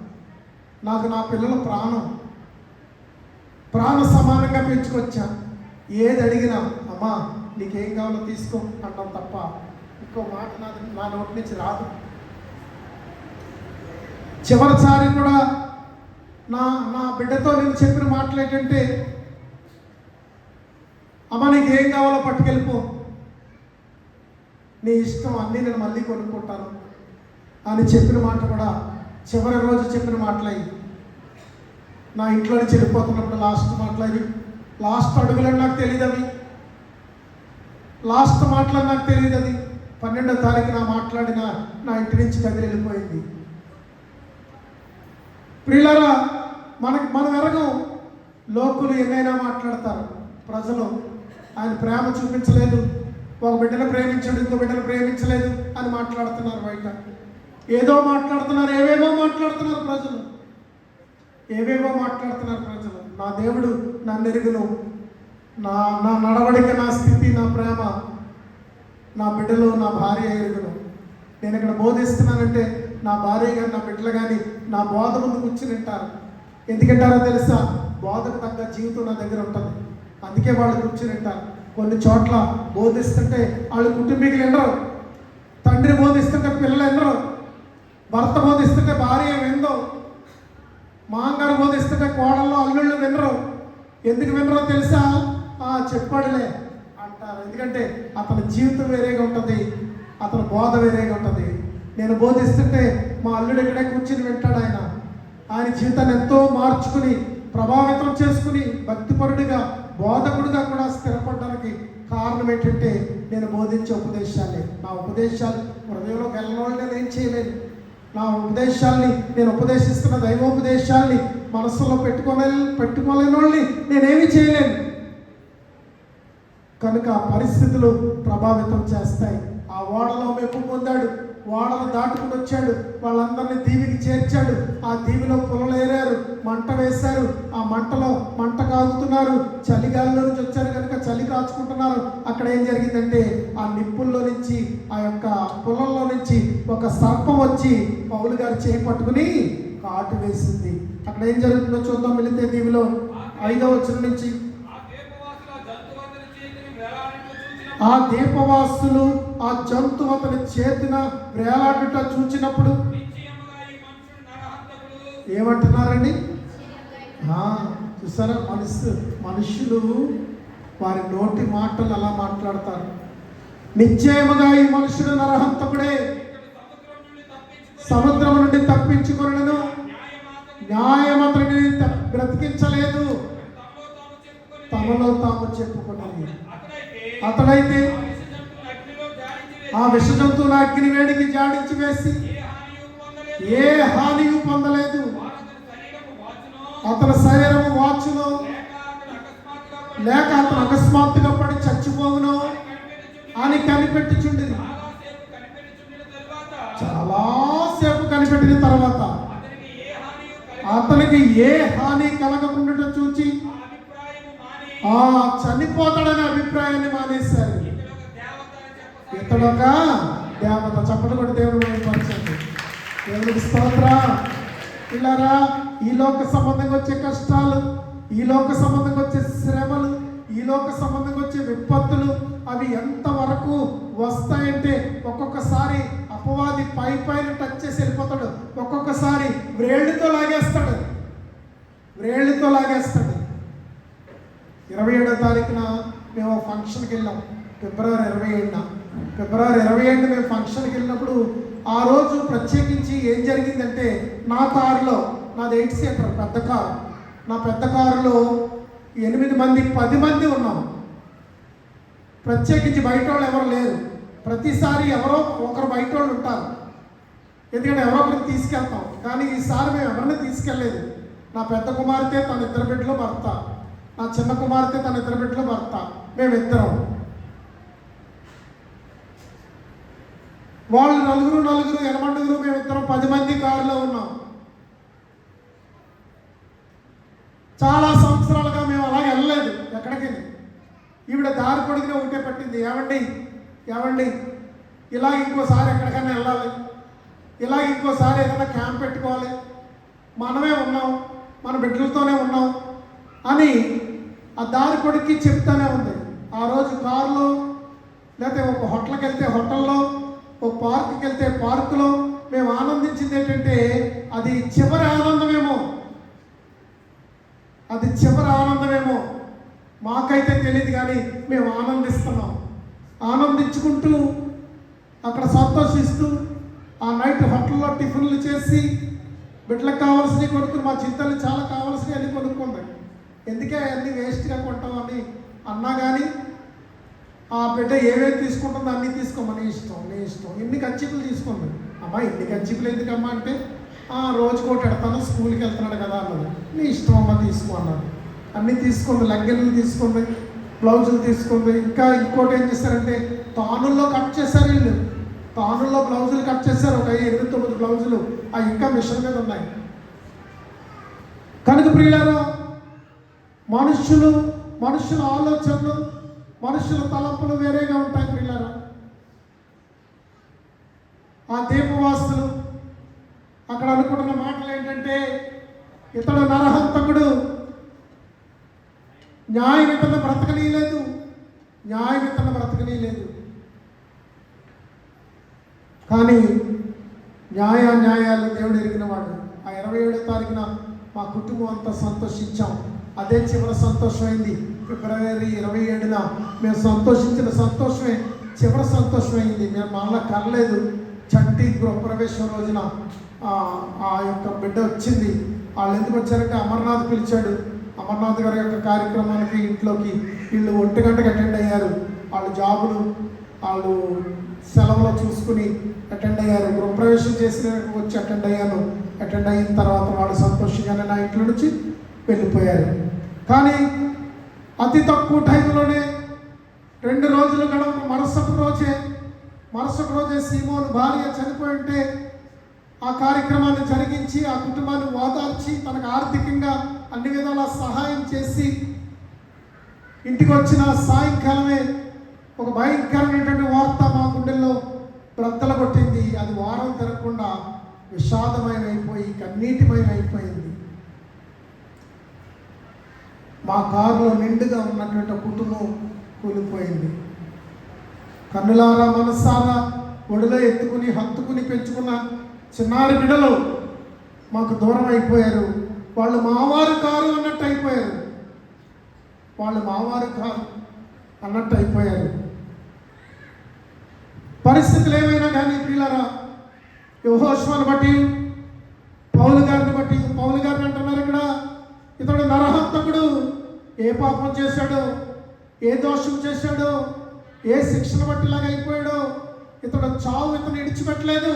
నాకు నా పిల్లలు ప్రాణ సమానంగా పెంచుకొచ్చాను. ఏది అడిగినా అమ్మా నీకేం కావాలో తీసుకో అంటాం తప్ప ఇంకో మాట నా నోటి నుంచి రాదు. చివరిసారి కూడా నా బిడ్డతో నేను చెప్పిన మాటలు ఏంటంటే, అమ్మ నీకు ఏం కావాలో పట్టుకెళ్ళిపో, నీ ఇష్టం, అన్నీ నేను మళ్ళీ కొనుక్కుంటాను అని చెప్పిన మాట కూడా చివరి రోజు చెప్పిన మాటలయ్యి. నా ఇంట్లో నుంచి వెళ్ళిపోతున్నప్పుడు లాస్ట్ మాటలవి, లాస్ట్ అడుగులని నాకు తెలియదు, అవి లాస్ట్ మాటలని నాకు తెలియదు. అది 12వ తారీఖున మాట్లాడిన నా ఇంటి నుంచి కదిలి వెళ్ళిపోయింది. ప్రియులారా, మనం ఎరగం, లోకులు ఎన్నైనా మాట్లాడతారు. ప్రజలు ఆయన ప్రేమ చూపించలేదు, ఒక బిడ్డను ప్రేమించాడు, ఇంకో బిడ్డను ప్రేమించలేదు అని మాట్లాడుతున్నారు. బయట ఏదో మాట్లాడుతున్నారు, ఏవేవో మాట్లాడుతున్నారు ప్రజలు, ఏవేవో మాట్లాడుతున్నారు ప్రజలు. నా దేవుడు నన్ను ఎరుగును, నా నడవడిక, నా స్థితి, నా ప్రేమ, నా బిడ్డలు, నా భార్య ఎరుగును. నేను ఇక్కడ బోధిస్తున్నానంటే నా భార్య కానీ నా బిడ్డలు కానీ నా బోధ ముందు కూర్చుని వింటారు. ఎందుకంటారో తెలుసా? బోధకు తగ్గ జీవితం నా దగ్గర ఉంటుంది, అందుకే వాళ్ళు కూర్చుని వింటారు. కొన్ని చోట్ల బోధిస్తుంటే వాళ్ళు కుటుంబీకులు వినరు, తండ్రి బోధిస్తుంటే పిల్లలు వినరు, భర్త బోధిస్తుంటే భార్య వినదు, మాంగారు బోధిస్తుంటే కోడళ్ళు అల్లుళ్ళు వినరు. ఎందుకు వినరో తెలుసా? చెప్పాడులే అంటారు. ఎందుకంటే అతని జీవితం వేరేగా ఉంటుంది, అతని బోధ వేరేగా ఉంటుంది. నేను బోధిస్తుంటే మా అల్లుడు ఇక్కడే కూర్చుని వింటాడు. ఆయన జీవితాన్ని ఎంతో మార్చుకుని ప్రభావితం చేసుకుని భక్తిపరుడిగా బోధకుడిగా కూడా స్థిరపడడానికి కారణం ఏంటంటే నేను బోధించే ఉపదేశాలే. నా ఉపదేశాలు హృదయంలోకి వెళ్ళిన వాళ్ళు నేను ఏం చేయలేను. నా ఉపదేశాల్ని, నేను ఉపదేశిస్తున్న దైవోపదేశాల్ని మనసులో పెట్టుకోలేని వాళ్ళని నేనేమి చేయలేను. కనుక పరిస్థితులు ప్రభావితం చేస్తాయి. ఆ ఓడలో మెప్పు పొందాడు, ఓడలు దాటుకుని వచ్చాడు, వాళ్ళందరినీ దీవికి చేర్చాడు. ఆ దీవిలో పుల్లలేరారు, మంట వేశారు, ఆ మంటలో మంట కాగుతున్నారు. చలిగాలిలో నుంచి వచ్చారు కనుక చలి కాచుకుంటున్నారు. అక్కడ ఏం జరిగిందంటే ఆ నిప్పుల్లో నుంచి, ఆ యొక్క పుల్లల్లో నుంచి ఒక సర్పం వచ్చి పౌలు గారు చేయి పట్టుకుని కాటు వేసింది. అక్కడ ఏం జరుగుతుందో చూద్దాం. వెళితే దీవిలో 5వ వచనం నుంచి, ఆ దీపవాసులు ఆ జంతువు అతని చేతిన వేలాడుట చూచినప్పుడు ఏమంటున్నారండి? చూసారా, మనుషులు వారి నోటి మాటలు అలా మాట్లాడతారు. నిశ్చయముగా ఈ మనుషుడు నరహంతకుడే, సముద్రం నుండి తప్పించుకొనెను, న్యాయం అతనిని బ్రతికించలేదు, తమలో తాము చెప్పుకున్నది. అతడైతే ఆ విష జంతువుల అగ్ని వేడికి జాడించి వేసి ఏ హానియు పొందలేదు. అతని శరీరము వాచును లేక అతను అకస్మాత్తుగా పడి చచ్చిపోవును అని కనిపెట్టుచుండేది. చాలాసేపు కనిపెట్టిన తర్వాత అతనికి ఏ హాని కలగకుండా చూచి చనిపోతాడనే అభిప్రాయాన్ని మానేశారు. ఇతడొక దేవత. చప్పటి కూడా దేవుడు పరిచయండి. దేవుడికి స్తోత్ర. పిల్లరా, ఈ లోక సంబంధంగా వచ్చే కష్టాలు, ఈ లోక సంబంధంగా వచ్చే శ్రమలు, ఈ లోక సంబంధంగా వచ్చే విపత్తులు అవి ఎంతవరకు వస్తాయంటే ఒక్కొక్కసారి అపవాది పైన టచ్ చేసి వెళ్ళిపోతాడు, ఒక్కొక్కసారి వ్రేళ్ళుతో లాగేస్తాడు. 27వ తారీఖున మేము ఫంక్షన్కి వెళ్ళాం. ఫిబ్రవరి 27 మేము ఫంక్షన్కి వెళ్ళినప్పుడు ఆ రోజు ప్రత్యేకించి ఏం జరిగిందంటే నా కారులో, నాది 8 సీటర్ పెద్ద కారు, నా పెద్ద కారులో 8 మంది 10 మంది ఉన్నాం. ప్రత్యేకించి బయట వాళ్ళు ఎవరు లేరు. ప్రతిసారి ఎవరో ఒకరు బయట వాళ్ళు ఉంటారు, ఎందుకంటే ఎవరో ఒకరిని తీసుకెళ్తాం. కానీ ఈసారి మేము ఎవరిని తీసుకెళ్ళలేదు. నా పెద్ద కుమార్తె తన 2 బిడ్డలు భర్త, నా చిన్న కుమార్తె తన 2 బిడ్డలు భర్త, మేమిద్దరం. వాళ్ళు నలుగురు 8 మేమిద్దరం 10 మంది కారులో ఉన్నాం. చాలా సంవత్సరాలుగా మేము అలా వెళ్ళలేదు ఎక్కడికి. ఈవిడ దారి పొడిగిన ఒకటే పట్టింది, ఏమండి ఇలా ఇంకోసారి ఎక్కడికైనా వెళ్ళాలి, ఇలా ఇంకోసారి ఏదైనా క్యాంప్ పెట్టుకోవాలి, మనమే ఉన్నాం, మన బిడ్డలతోనే ఉన్నాం అని ఆ దారి పొడికి చెప్తానే ఉంది. ఆ రోజు కారులో, లేకపోతే ఒక హోటల్కి వెళ్తే హోటల్లో, ఒక పార్క్కి వెళ్తే పార్కులో మేము ఆనందించింది ఏంటంటే అది చివరి ఆనందమేమో మాకైతే తెలియదు, కానీ మేము ఆనందించుకుంటూ అక్కడ సంతోషిస్తూ ఆ నైట్ హోటల్లో టిఫిన్లు చేసి బిడ్డలకు కావాల్సినవి కొనుక్కుని, మా చింతలు చాలా కావాల్సినవి అన్నీ కొనుక్కుంది. ఎందుకే అన్నీ వేస్ట్గా కొంటాం అని అన్నా కానీ ఆ బిడ్డ ఏవేవి తీసుకుంటుందో అన్నీ తీసుకోమని నీ ఇష్టం. ఇన్ని కచ్చిపులు తీసుకుంది. అమ్మా ఇన్ని కచ్చిపులు ఎందుకమ్మా అంటే రోజుకోటి ఎడతాను, స్కూల్కి వెళ్తున్నాడు కదా అన్నది. నీ ఇష్టం అమ్మ తీసుకో అన్నాడు. అన్నీ తీసుకుంది, లెగ్గన్లు తీసుకుంది, బ్లౌజులు తీసుకుంది. ఇంకా ఇంకోటి ఏం చేశారంటే తానుల్లో కట్ చేశారు వీళ్ళు. తానుల్లో బ్లౌజులు కట్ చేశారు, ఒక 8-9 బ్లౌజులు. అవి ఇంకా మిషన్ మీద ఉన్నాయి. కనుక ప్రియులారా, మనుషుల ఆలోచనలు, మనుషుల తలంపులు వేరేగా ఉంటాయి ప్రియులారా. ఆ దీపవాసులు అక్కడ అనుకుంటున్న మాటలు ఏంటంటే, ఇతడు నరహంతకుడు, న్యాయం ఇతను బ్రతకనీయలేదు, న్యాయం ఇతను బ్రతకనీయలేదు. కానీ న్యాయాలు దేవుడు ఎరిగినవాడు. ఆ 27వ తారీఖున మా కుటుంబం అంతా సంతోషించాం. అదే చివరి సంతోషమైంది. ఫిబ్రవరి 27న మేము సంతోషించిన సంతోషమే చివరి సంతోషమైంది. మేము మళ్ళా కరలేదు. చట్టి గృహప్రవేశం రోజున ఆ యొక్క బిడ్డ వచ్చింది. వాళ్ళు ఎందుకు వచ్చారంటే అమర్నాథ్ పిలిచాడు. అమర్నాథ్ గారి యొక్క కార్యక్రమానికి ఇంట్లోకి వీళ్ళు 1 గంటకు అటెండ్ అయ్యారు. వాళ్ళు జాబులు వాళ్ళు సెలవులో చూసుకుని అటెండ్ అయ్యారు. గృహప్రవేశం చేసిన వచ్చి అటెండ్ అయ్యాను. అటెండ్ అయిన తర్వాత వాళ్ళు సంతోషంగానే నా ఇంట్లో నుంచి వెళ్ళిపోయారు. కానీ అతి తక్కువ టైంలోనే 2 రోజులు గడవ మరుసటి రోజే సీమోను భార్య చనిపోయి ఉంటే ఆ కార్యక్రమాన్ని జరిగించి ఆ కుటుంబాన్ని ఓదార్చి తనకు ఆర్థికంగా అన్ని విధాల సహాయం చేసి ఇంటికి వచ్చిన సాయంకాలమే ఒక భయంకరమైనటువంటి వార్త మా గుండెల్లో బ్రద్దలు కొట్టింది. అది వారం తిరగకుండా విషాదమయమైపోయి కన్నీటిమయమైపోయింది. మా కారులో నిండుగా ఉన్నటువంటి కుటుంబం కూలిపోయింది. కన్నులారా మనసారా ఒడిలో ఎత్తుకుని హత్తుకుని పెంచుకున్న చిన్నారి బిడ్డలు మాకు దూరం అయిపోయారు. వాళ్ళు మావారు కారు అన్నట్టు అయిపోయారు. పరిస్థితులు ఏమైనా కానీ పిల్లరా, యెహోషువను బట్టి పౌలు గారిని అంటున్నారు ఇక్కడ, ఇతడు నరహంతకుడు. ఏ పాపం చేశాడో, ఏ దోషం చేశాడో, ఏ శిక్షణ బట్టిలాగా అయిపోయాడో, ఇతడు చావు ఇతను విడిచిపెట్టలేదు,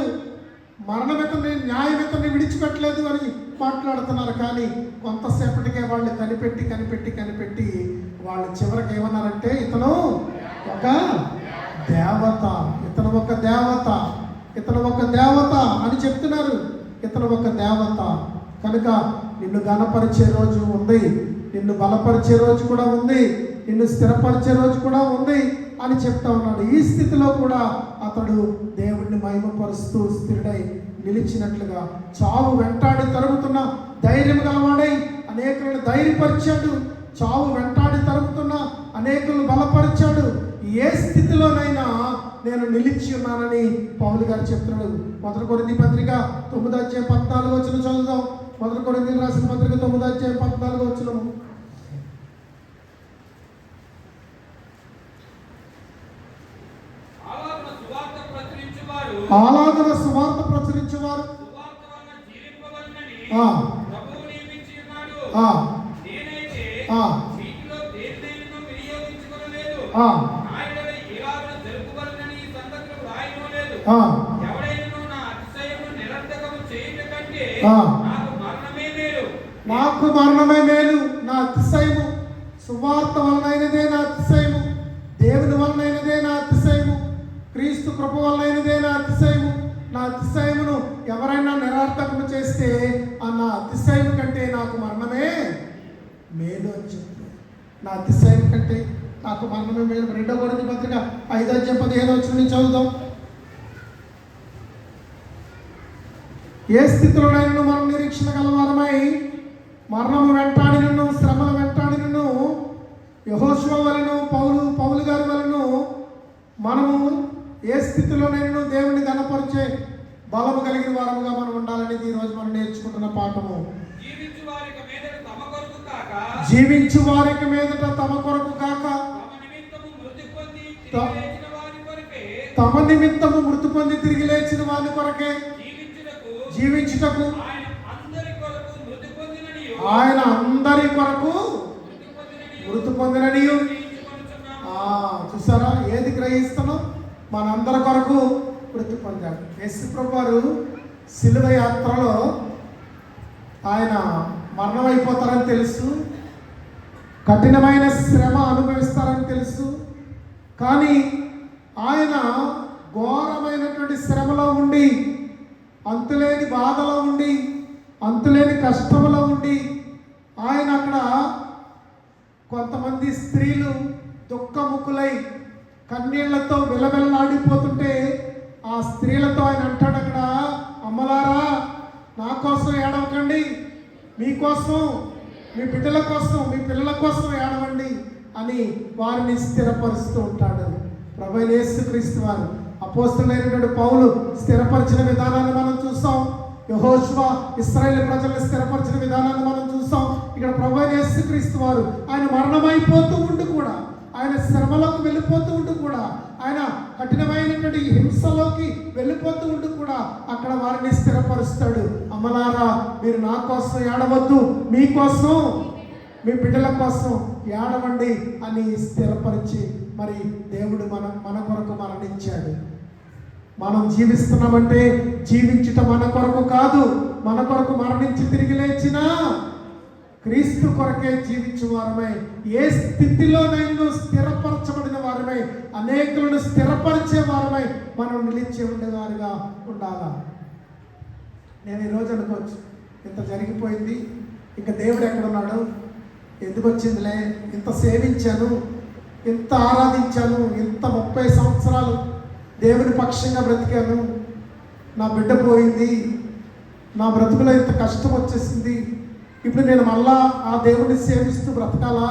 మరణం ఇతన్ని, న్యాయం ఇతన్ని విడిచిపెట్టలేదు అని మాట్లాడుతున్నారు. కానీ కొంతసేపటికే వాళ్ళు కనిపెట్టి వాళ్ళు చివరికి ఏమన్నారంటే, ఇతను ఒక దేవత అని చెప్తున్నారు. ఇతను ఒక దేవత కనుక నిన్ను ఘనపరిచే రోజు ఉంది, నిన్ను బలపరిచే రోజు కూడా ఉంది, నిన్ను స్థిరపరిచే రోజు కూడా ఉంది అని చెప్తా ఉన్నాడు. ఈ స్థితిలో కూడా అతడు దేవుడిని మహిమపరుస్తూ స్థిరుడై నిలిచినట్లుగా చావు వెంటాడి తరుగుతున్న ధైర్యం గలవాడై అనేకులను ధైర్యపరిచాడు. చావు వెంటాడి తరుగుతున్న అనేకులను బలపరిచాడు. ఏ స్థితిలోనైనా నేను నిలిచి ఉన్నానని పౌలు గారు చెప్తున్నాడు. 1 కొరింథీ పత్రిక 9:14 చదువుదాం. 1 కొరింథీయులకు రాసిన పత్రిక 9:14 ఆలాగున సువార్త ప్రచురించేవారు నాకు మరణమే మేలు, నా అతిశయము సువార్త వలనైనదే నా అతిశయము, దేవుని వలనైనదే నా అతిశయము, క్రీస్తు కృప వలనైనదే నా అతిశయము. నా అతిశయమును ఎవరైనా నిరర్థకము చేస్తే ఆ నా అతిశయం కంటే నాకు మరణమే మేలు అని చెప్తాను. నా అతిశయం కంటే నాకు మరణమే మేలు. 2 కొరింథీ పత్రిక 5:15 చదువుదాం. ఏ స్థితిలోనైనా మనం నిరీక్షణ గలవారమై మరణము వెంటాడి నిన్ను, శ్రమల వెంటాడి నిన్ను, యెహోషువ వలెను పౌలు గారి వలెను మనము ఏ స్థితిలోనైనా దేవుని ఘనపరిచే బలము కలిగిన వారముగా మనం ఉండాలనేది ఈరోజు మనం నేర్చుకుంటున్న పాఠము. జీవించు వారికి మీదట తమ కొరకు కాక తమ నిమిత్తము మృతి పొంది తిరిగి లేచిన వారి కొరకే జీవించుటకు ఆయన అందరి కొరకు మృతి పొందిననియు. చూసారా, ఏది గ్రహిస్తున్నాం? మనందరి కొరకు మృతి పొందాడు. యేసు ప్రభువారు శిలువ యాత్రలో ఆయన మరణం అయిపోతారని తెలుసు, కఠినమైన శ్రమ అనుభవిస్తారని తెలుసు. కానీ ఆయన ఘోరమైనటువంటి శ్రమలో ఉండి, అంతులేని బాధలో ఉండి, అంతులేని కష్టంలో ఉండి, ఆయన అక్కడ కొంతమంది స్త్రీలు దుఃఖముఖులై కన్నీళ్లతో విలవిలలాడిపోతుంటే ఆ స్త్రీలతో ఆయన అంటాడు అక్కడ, అమ్మలారా నా కోసం ఏడవకండి, మీకోసం, మీ బిడ్డల కోసం, మీ పిల్లల కోసం ఏడవండి అని వారిని స్థిరపరుస్తూ ఉంటాడు ప్రభువైన యేసుక్రీస్తు వారు. అపోస్తలుడైనటువంటి పౌలు స్థిరపరిచిన విధానాన్ని మనం చూస్తాం. యెహోషువ ఇశ్రాయేలు ప్రజలను స్థిరపరిచిన విధానాన్ని మనం చూస్తాం. ఇక్కడ ప్రభువైన యేసుక్రీస్తు వారు ఆయన మరణమైపోతూ ఉండి కూడా, ఆయన శ్రమలోకి వెళ్ళిపోతూ ఉండి కూడా, ఆయన కఠినమైనటువంటి హింసలోకి వెళ్ళిపోతూ ఉండి కూడా అక్కడ వారిని స్థిరపరుస్తాడు. అమ్మలారా మీరు నా కోసం ఏడవద్దు, మీకోసం, మీ బిడ్డల కోసం ఏడవండి అని స్థిరపరిచి మరి దేవుడు మన కొరకు మరణించాడు. మనం జీవిస్తున్నామంటే జీవించుట మన కొరకు కాదు, మన కొరకు మరణించి తిరిగి లేచిన క్రీస్తు కొరకే జీవించు వారమై, ఏ స్థితిలోనైనా స్థిరపరచబడిన వారమై, అనేకులను స్థిరపరిచే వారమై మనం నిలిచి ఉండేవారుగా ఉండాలా. నేను ఈరోజు అనుకోవచ్చు, ఇంత జరిగిపోయింది, ఇంకా దేవుడు ఎక్కడున్నాడు, ఎందుకు వచ్చిందిలే, ఇంత సేవించాను, ఇంత ఆరాధించాను, ఇంత 30 సంవత్సరాలు దేవుని పక్షంగా బ్రతికాను, నా బిడ్డ పోయింది, నా బ్రతుకులో ఇంత కష్టం వచ్చేసింది, ఇప్పుడు నేను మళ్ళా ఆ దేవుడిని సేవిస్తూ బ్రతకాలా,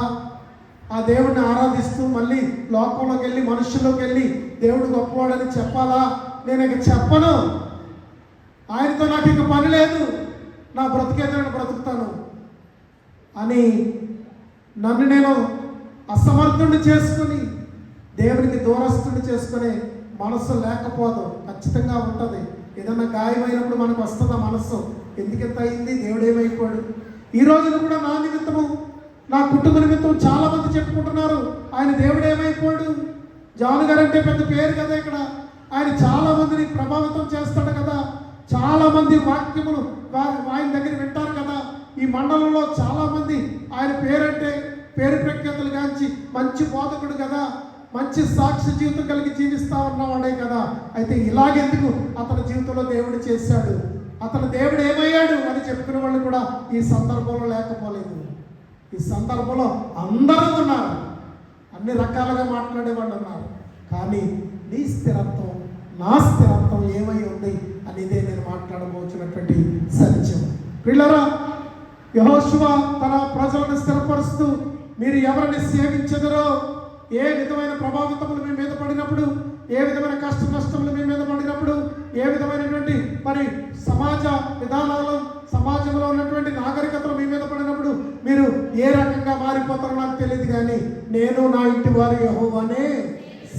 ఆ దేవుడిని ఆరాధిస్తూ మళ్ళీ లోకంలోకి వెళ్ళి మనుషుల్లోకి వెళ్ళి దేవుడు గొప్పవాడని చెప్పాలా? నేను ఇక చెప్పను, ఆయనతో నాకు ఇక పని లేదు, నా బ్రతికేదో బ్రతుకుతాను అని నన్ను నేను అసమర్థుడిని చేసుకుని దేవునికి దూరస్తుడిని చేసుకునే మనసు లేకపోదు. ఖచ్చితంగా ఉంటుంది. ఏదన్నా గాయమైనప్పుడు మనకు వస్తుంది ఆ మనస్సు, ఎందుకెంత అయింది, దేవుడు ఏమైపోయాడు. ఈ రోజున కూడా నా నిమిత్తము, నా కుటుంబ నిమిత్తం చాలా మంది చెప్పుకుంటున్నారు, ఆయన దేవుడు ఏమైపోయాడు. జాన్ గారు అంటే పెద్ద పేరు కదా ఇక్కడ, ఆయన చాలా మందిని ప్రభావితం చేస్తాడు కదా, చాలా మంది వాక్యములు ఆయన దగ్గర వింటారు కదా. ఈ మండలంలో చాలా మంది ఆయన పేరంటే పేరు ప్రఖ్యాతులు గాంచి మంచి బోధకుడు కదా, మంచి సాక్షి జీవితం కలిగి జీవిస్తా ఉన్నవాడే కదా. అయితే ఇలాగెందుకు అతని జీవితంలో దేవుడు చేశాడు, అతను దేవుడు ఏమయ్యాడు అని చెప్పుకునే వాళ్ళు కూడా ఈ సందర్భంలో లేకపోలేదు. ఈ సందర్భంలో అందరూ ఉన్నారు, అన్ని రకాలుగా మాట్లాడే వాళ్ళు ఉన్నారు. కానీ నీ స్థిరత్వం, నా స్థిరత్వం ఏమై ఉంది అనేదే నేను మాట్లాడబోతున్నటువంటి సత్యం. పిల్లరా, యెహోషువ తన ప్రజలను స్థిరపరుస్తూ, మీరు ఎవరిని సేవించెదరో, ఏ విధమైన ప్రభావితములు మీ మీద పడినప్పుడు, ఏ విధమైన కష్ట నష్టములు మీ మీద పడినప్పుడు, ఏ విధమైనటువంటి మరి సమాజ విధానాలు, సమాజంలో ఉన్నటువంటి నాగరికతలు మీ మీద పడినప్పుడు మీరు ఏ రకంగా మారిపోతారో నాకు తెలియదు, కానీ నేను నా ఇంటి వారి యెహోవానే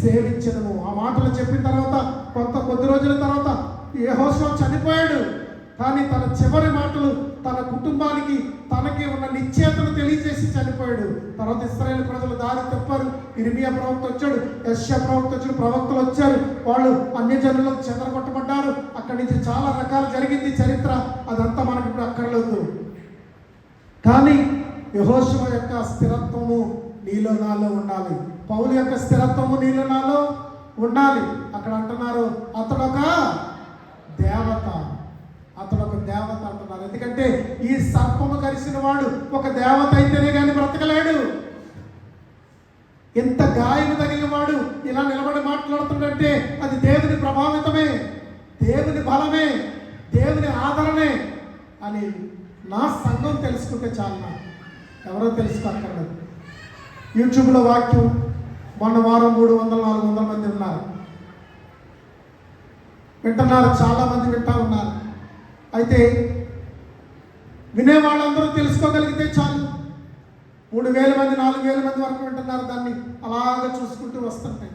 సేవించను. ఆ మాటలు చెప్పిన తర్వాత కొద్ది రోజుల తర్వాత యెహోషువ చనిపోయాడు. కానీ తన చివరి మాటలు తన కుటుంబానికి, తనకి ఉన్న నిశ్చయతను తెలియజేసి చనిపోయాడు. తర్వాత ఇశ్రాయేలు ప్రజలు దారి తప్పారు. ఇర్మియా ప్రవక్త వచ్చాడు, యెషయా ప్రవక్త వచ్చాడు, ప్రవక్తలు వచ్చారు, వాళ్ళు అన్యజనులకు చెదరగొట్టబడ్డారు. అక్కడి నుంచి చాలా రకాలు జరిగింది చరిత్ర, అదంతా మనకి ఇప్పుడు అక్కర్లేదు. కానీ యెహోషువ యొక్క స్థిరత్వము నీలో నాలో ఉండాలి, పౌలు యొక్క స్థిరత్వము నీలో నాలో ఉండాలి. అక్కడ అంటున్నారు అతడొక దేవత, అతడు ఒక దేవత అంటున్నారు. ఎందుకంటే ఈ సర్పము కరిసిన వాడు ఒక దేవత అయితేనే కానీ బ్రతకలేడు. ఎంత గాయం తగిలిన వాడు ఇలా నిలబడి మాట్లాడుతుందంటే అది దేవుని ప్రభావితమే, దేవుని బలమే, దేవుని ఆదరణే అని నా సంఘం తెలుసుకుంటే చాలు. ఎవరో తెలుసుకోక్కర్లేదు. యూట్యూబ్లో వాక్యం మొన్న వారం 300-400 మంది ఉన్నారు, వింటున్నారు, చాలామంది వింటా ఉన్నారు. అయితే వినేవాళ్ళందరూ తెలుసుకోగలిగితే చాలు. 3000 మంది 4000 మంది వరకు వింటున్నారు, దాన్ని అలాగ చూసుకుంటూ వస్తుంటాయి.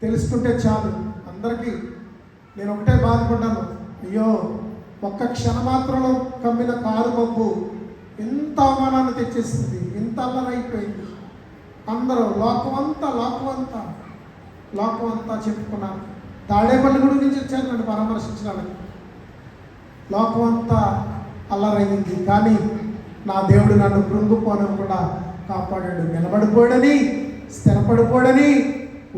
తెలుసుకుంటే చాలు అందరికీ. నేను ఒకటే బాధపడ్డాను, అయ్యో ఒక్క క్షణమాత్రంలో కమ్మిన కారు మబ్బు ఎంత అవమానాన్ని తెచ్చేసింది, ఎంత అల్లరైపోయింది. అందరూ లోకం అంతా చెప్పుకున్నారు. తాడేపల్లి గుడి నుంచి వచ్చారు నన్ను పరామర్శించడానికి. లోకం అంతా అల్లరయ్యింది, కానీ నా దేవుడు నన్ను కృంగిపోనకుండా కాపాడాడు. నిలబడిపోయాడని, స్థిరపడిపోయాడని,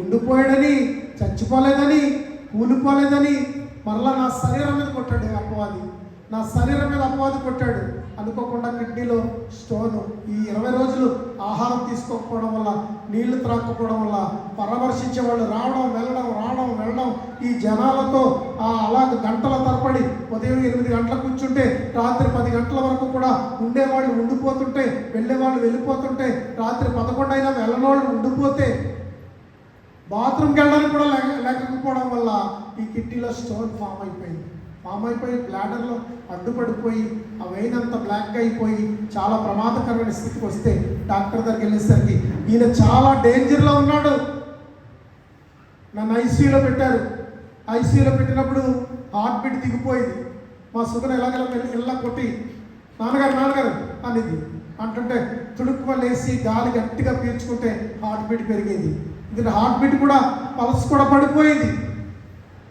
ఉండిపోయాడని, చచ్చిపోలేదని, కూలిపోలేదని మరలా నా శరీరం మీద కొట్టాడు అపవాది. నా శరీరం మీద అపవాది కొట్టాడు. అనుకోకుండా కిడ్నీలో స్టోను. ఈ 20 రోజులు ఆహారం తీసుకోకపోవడం వల్ల, నీళ్లు త్రాక్కపోవడం వల్ల పరామర్శించే వాళ్ళు రావడం వెళ్ళడం ఈ జనాలతో అలాగ గంటల తరబడి ఉదయం 8 గంటలకు కూర్చుంటే రాత్రి 10 గంటల వరకు కూడా ఉండేవాళ్ళు ఉండిపోతుంటే, వెళ్ళేవాళ్ళు వెళ్ళిపోతుంటే, రాత్రి 11 అయినా వెళ్ళనోళ్ళు ఉండిపోతే, బాత్రూమ్కి వెళ్ళడానికి కూడా లేకపోవడం వల్ల ఈ కిడ్నీలో స్టోన్ ఫామ్ అయిపోయి బ్లాడర్లో అడ్డుపడిపోయి ఆ వెయిన్ అంతా బ్లాక్గా అయిపోయి చాలా ప్రమాదకరమైన స్థితికి వస్తే డాక్టర్ దగ్గరికి వెళ్ళేసరికి ఈయన చాలా డేంజర్లో ఉన్నాడు. నన్ను ఐసీయూలో పెట్టారు. ఐసీయూలో పెట్టినప్పుడు హార్ట్ బీట్ దిగిపోయింది. మా సుగన ఎలాగలా కొట్టి నాన్నగారు అనేది అంటుంటే తుడుక్కువ లేసి గాలి గట్టిగా పీల్చుకుంటే హార్ట్ బీట్ పెరిగేది. ఇది హార్ట్ బీట్ కూడా పల్స్ కూడా పడిపోయింది